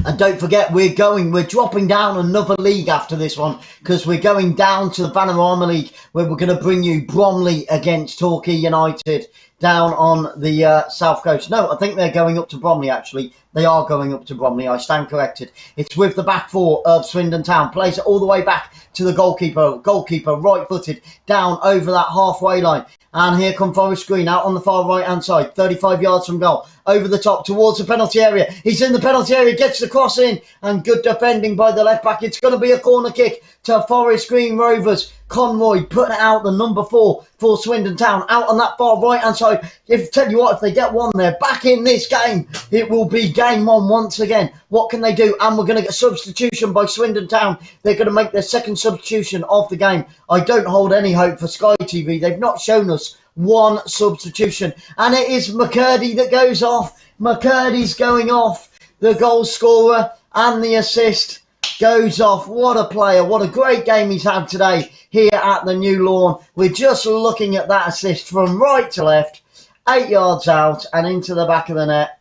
And don't forget, we're dropping down another league after this one, because we're going down to the Panorama League, where we're going to bring you Bromley against Torquay United down on the south coast. No, I think they're going up to Bromley, actually. They are going up to Bromley. I stand corrected. It's with the back 4 of Swindon Town. Plays it all the way back to the goalkeeper. Goalkeeper right-footed down over that halfway line. And here come Forest Green out on the far right-hand side. 35 yards from goal. Over the top towards the penalty area. He's in the penalty area. Gets the cross in. And good defending by the left-back. It's going to be a corner kick to Forest Green Rovers. Conroy putting it out, the number 4 for Swindon Town. Out on that far right-hand side. Tell you what, if they get one there, back in this game, it will be game on once again. What can they do? And we're going to get a substitution by Swindon Town. They're going to make their second substitution of the game. I don't hold any hope for Sky TV. They've not shown us one substitution. And it is McCurdy that goes off. McCurdy's going off. The goal scorer and the assist goes off. What a player. What a great game he's had today here at the New Lawn. We're just looking at that assist from right to left. 8 yards out and into the back of the net.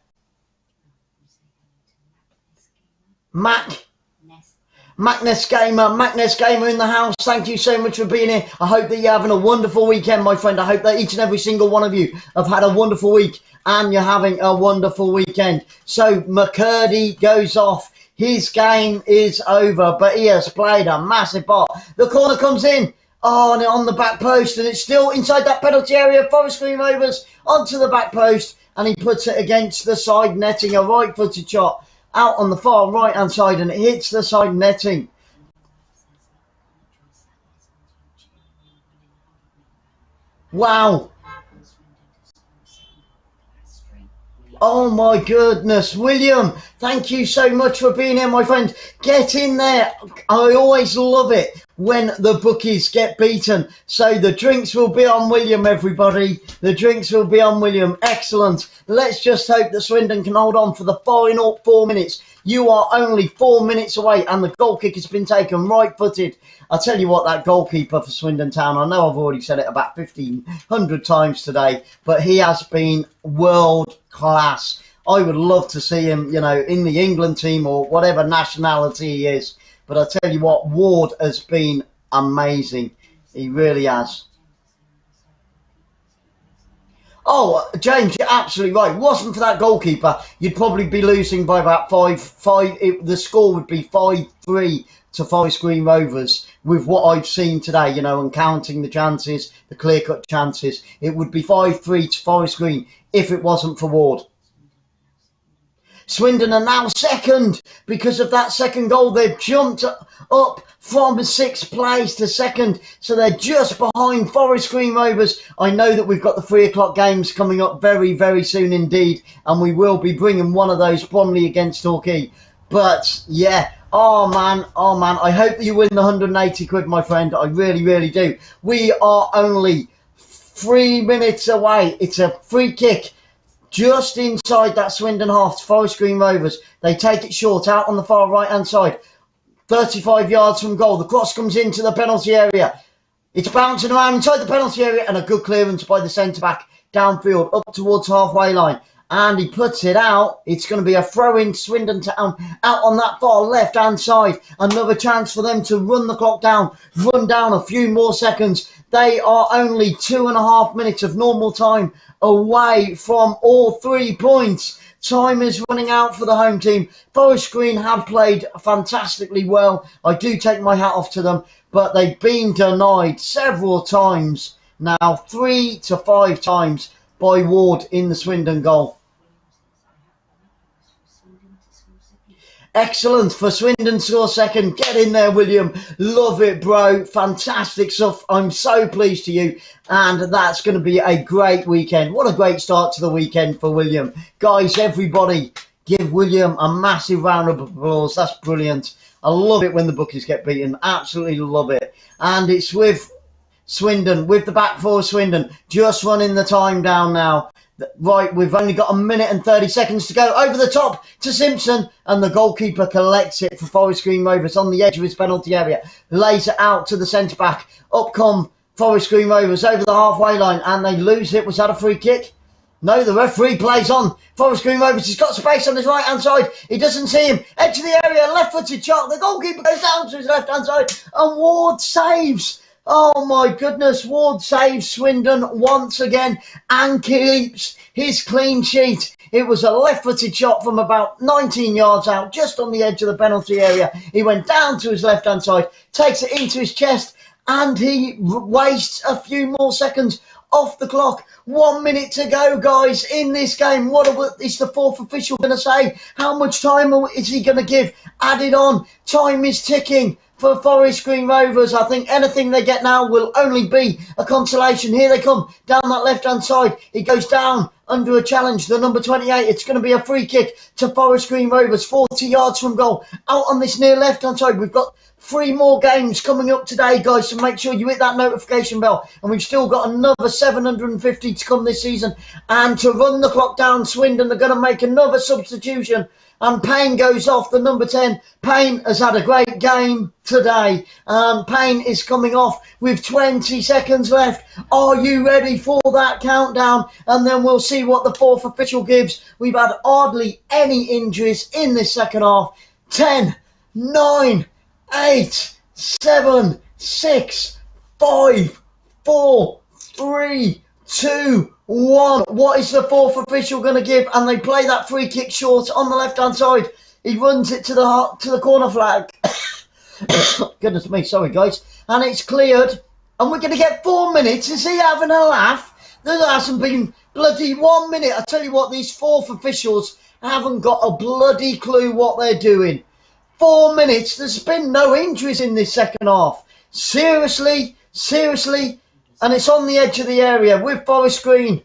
Macness Gamer in the house. Thank you so much for being here. I hope that you're having a wonderful weekend, my friend. I hope that each and every single one of you have had a wonderful week and you're having a wonderful weekend. So McCurdy goes off. His game is over, but he has played a massive part. The corner comes in. Oh, and on the back post, and it's still inside that penalty area. Forest Green Rovers onto the back post, and he puts it against the side netting. A right-footed shot out on the far right-hand side, and it hits the side netting. Wow. Oh my goodness, William, thank you so much for being here, my friend. Get in there. I always love it when the bookies get beaten. So the drinks will be on William, everybody. The drinks will be on William. Excellent. Let's just hope that Swindon can hold on for the final 4 minutes. You are only 4 minutes away, and the goal kick has been taken right-footed. I'll tell you what, that goalkeeper for Swindon Town, I know I've already said it about 1,500 times today, but he has been world class. I would love to see him, you know, in the England team or whatever nationality he is. But I tell you what, Ward has been amazing. He really has. Oh, James, you're absolutely right. Wasn't for that goalkeeper, you'd probably be losing by about 5-5. The score would be 5-3 to Forest Green Rovers with what I've seen today, you know, and counting the chances, the clear-cut chances. It would be 5-3 to Forest Green if it wasn't for Ward. Swindon are now second because of that second goal. They've jumped up from 6th place to second, so they're just behind Forest Green Rovers. I know that we've got the 3 o'clock games coming up very, very soon indeed, and we will be bringing one of those, Bromley against Torquay. But yeah, oh man, I hope that you win the 180 quid, my friend. I really, really do. We are only 3 minutes away. It's a free kick just inside that Swindon half to Forest Green Rovers. They take it short out on the far right-hand side. 35 yards from goal. The cross comes into the penalty area. It's bouncing around inside the penalty area, and a good clearance by the centre-back downfield up towards halfway line. And he puts it out. It's going to be a throw-in Swindon Town out on that far left-hand side. Another chance for them to run the clock down, run down a few more seconds. They are only 2.5 minutes of normal time away from all 3 points. Time is running out for the home team. Forest Green have played fantastically well. I do take my hat off to them, but they've been denied several times now, 3 to 5 times by Ward in the Swindon goal. Excellent for Swindon score second. Get in there, William. Love it, bro. Fantastic stuff. I'm so pleased to you. And that's going to be a great weekend. What a great start to the weekend for William. Guys, everybody, give William a massive round of applause. That's brilliant. I love it when the bookies get beaten. Absolutely love it. And it's with Swindon, with the back four of Swindon, just running the time down now. Right, we've only got a minute and 30 seconds to go. Over the top to Simpson, and the goalkeeper collects it for Forest Green Rovers on the edge of his penalty area. Lays it out to the centre-back. Up come Forest Green Rovers over the halfway line, and they lose it. Was that a free kick? No, the referee plays on. Forest Green Rovers has got space on his right-hand side. He doesn't see him. Edge of the area, left-footed shot. The goalkeeper goes down to his left-hand side, and Ward saves. Oh my goodness, Ward saves Swindon once again and keeps his clean sheet. It was a left-footed shot from about 19 yards out, just on the edge of the penalty area. He went down to his left-hand side, takes it into his chest, and he wastes a few more seconds off the clock. 1 minute to go, guys, in this game. What is the fourth official going to say? How much time is he going to give? Added on. Time is ticking for Forest Green Rovers. I think anything they get now will only be a consolation. Here they come down that left-hand side. He goes down under a challenge. The number 28. It's going to be a free kick to Forest Green Rovers. 40 yards from goal. Out on this near left-hand side. We've got 3 more games coming up today, guys, so make sure you hit that notification bell. And we've still got another 750 to come this season. And to run the clock down, Swindon are going to make another substitution. And Payne goes off, the number 10. Payne has had a great game today. Payne is coming off with 20 seconds left. Are you ready for that countdown? And then we'll see what the fourth official gives. We've had hardly any injuries in this second half. 10, 9, 8, 7, 6, 5, 4, 3, 2, 1. What is the fourth official going to give? And they play that free kick short on the left-hand side. He runs it to the corner flag. Goodness me, sorry guys. And it's cleared. And we're going to get 4 minutes. Is he having a laugh? There hasn't been bloody 1 minute. I tell you what, these fourth officials haven't got a bloody clue what they're doing. 4 minutes. There's been no injuries in this second half. Seriously, seriously. And it's on the edge of the area with Forest Green.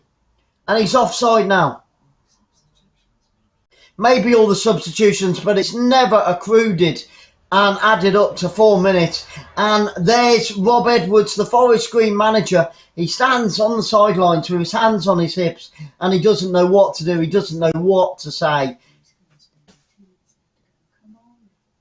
And he's offside now. Maybe all the substitutions, but it's never accrued and added up to 4 minutes. And there's Rob Edwards, the Forest Green manager. He stands on the sidelines with his hands on his hips. And he doesn't know what to do. He doesn't know what to say.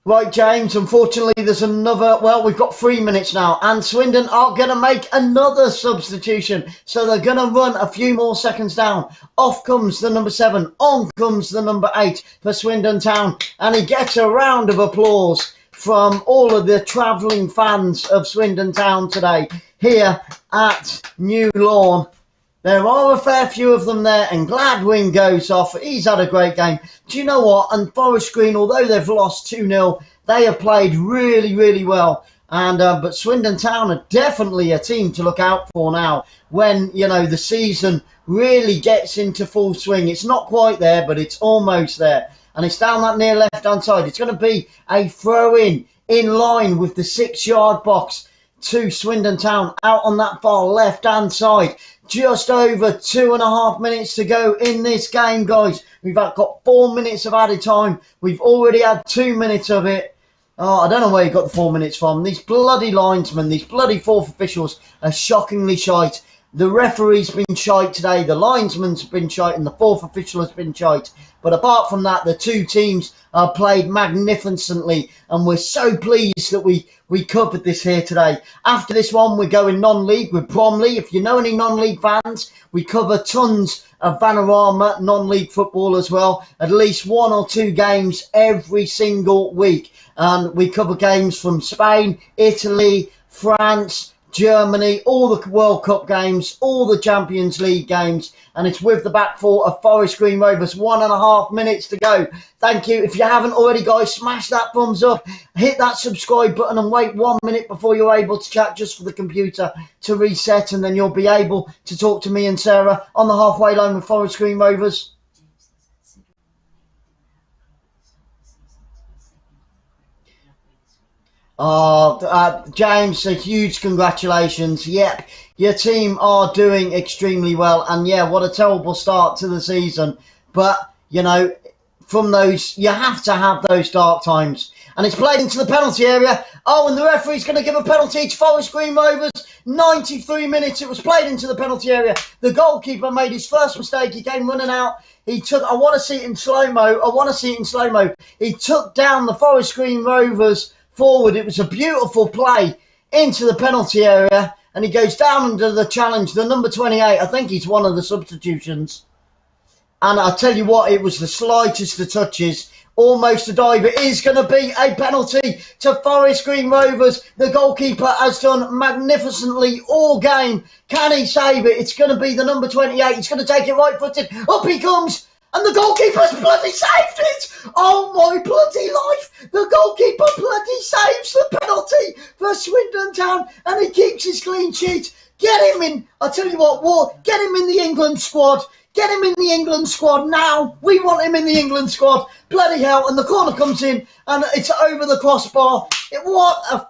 Right, James, unfortunately, there's another... Well, we've got 3 minutes now. And Swindon are going to make another substitution. So they're going to run a few more seconds down. Off comes the number 7. On comes the number 8 for Swindon Town. And he gets a round of applause from all of the travelling fans of Swindon Town today here at New Lawn. There are a fair few of them there, and Gladwin goes off. He's had a great game. Do you know what? And Forest Green, although they've lost 2-0, they have played really, really well. And but Swindon Town are definitely a team to look out for now when, you know, the season really gets into full swing. It's not quite there, but it's almost there. And it's down that near left-hand side. It's going to be a throw-in line with the 6-yard box to Swindon Town out on that far left-hand side. Just over 2.5 minutes to go in this game, guys. We've got 4 minutes of added time. We've already had 2 minutes of it. Oh, I don't know where you got the 4 minutes from. These bloody linesmen, these bloody fourth officials are shockingly shite. The referee's been shite today. The linesman's been shite and the fourth official has been shite. But apart from that, the two teams are played magnificently. And we're so pleased that we covered this here today. After this one, we're going non-league with Bromley. If you know any non-league fans, we cover tons of 𝓣𝓱𝓪𝓷𝓲𝓷𝓰 non-league football as well. At least 1 or 2 games every single week. And we cover games from Spain, Italy, France, Germany, all the World Cup games, all the Champions League games, and it's with the back four of Forest Green Rovers. 1.5 minutes to go. Thank you. If you haven't already, guys, smash that thumbs up, hit that subscribe button and wait 1 minute before you're able to chat just for the computer to reset, and then you'll be able to talk to me and Sarah on the halfway line with Forest Green Rovers. Oh, James, a huge congratulations. Yep, your team are doing extremely well. And yeah, what a terrible start to the season. But, you know, from those, you have to have those dark times. And it's played into the penalty area. Oh, and the referee's going to give a penalty to Forest Green Rovers. 93 minutes, it was played into the penalty area. The goalkeeper made his first mistake. He came running out. He took, I want to see it in slow-mo. He took down the Forest Green Rovers forward. It was a beautiful play into the penalty area. And he goes down under the challenge, the number 28. I think he's one of the substitutions. And I'll tell you what, it was the slightest of touches. Almost a dive. It is going to be a penalty to Forest Green Rovers. The goalkeeper has done magnificently all game. Can he save it? It's going to be the number 28. He's going to take it right-footed. Up he comes. And the goalkeeper's bloody saved it! Oh my bloody life! The goalkeeper bloody saves the penalty for Swindon Town, and he keeps his clean sheet. Get him in. I'll tell you what, get him in the England squad. Get him in the England squad now. We want him in the England squad. Bloody hell. And the corner comes in and it's over the crossbar. What a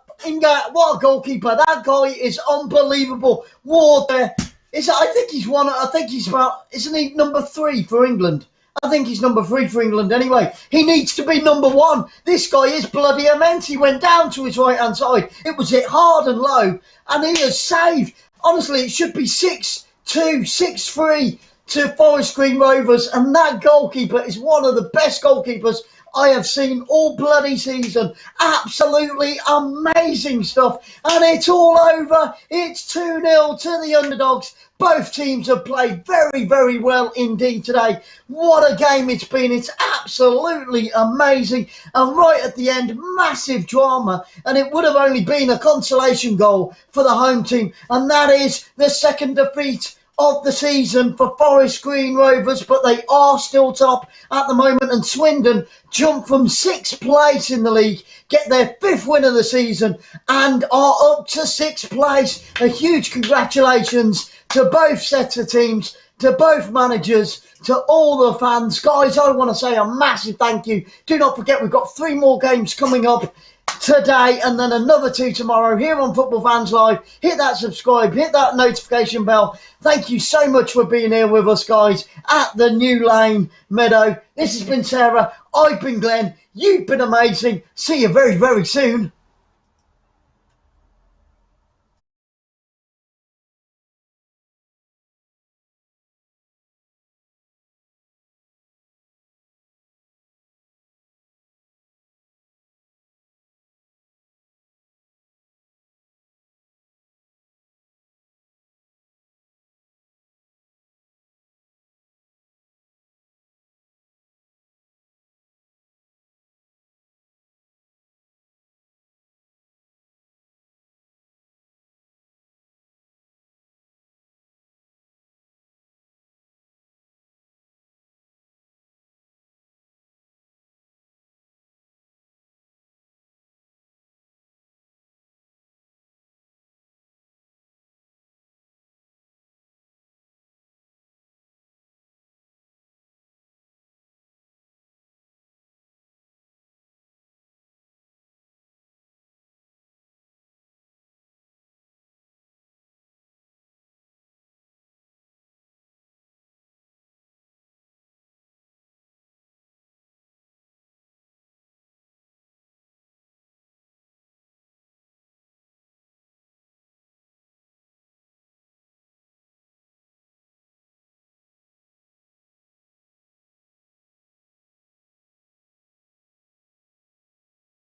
goalkeeper. That guy is unbelievable. Ward there. I think he's about, isn't he number 3 for England? I think he's number 3 for England anyway. He needs to be number 1. This guy is bloody immense. He went down to his right-hand side. It was hit hard and low. And he has saved. Honestly, it should be 6-2, 6-3. To Forest Green Rovers, and that goalkeeper is one of the best goalkeepers I have seen all bloody season. Absolutely amazing stuff, and it's all over. It's 2-0 to the underdogs. Both teams have played very, very well indeed today. What a game it's been. It's absolutely amazing, and right at the end, massive drama, and it would have only been a consolation goal for the home team, and that is the second defeat of the season for Forest Green Rovers, but they are still top at the moment, and Swindon jump from 6th place in the league, get their 5th win of the season, and are up to 6th place. A huge congratulations to both sets of teams, to both managers, to all the fans. Guys, I want to say a massive thank you. Do not forget, we've got 3 more games coming up today and then another 2 tomorrow here on Football Fans Live. Hit that subscribe, hit that notification bell. Thank you so much for being here with us, guys, at the New Lane Meadow. This has been Sarah. I've been Glenn. You've been amazing. See you very, very soon.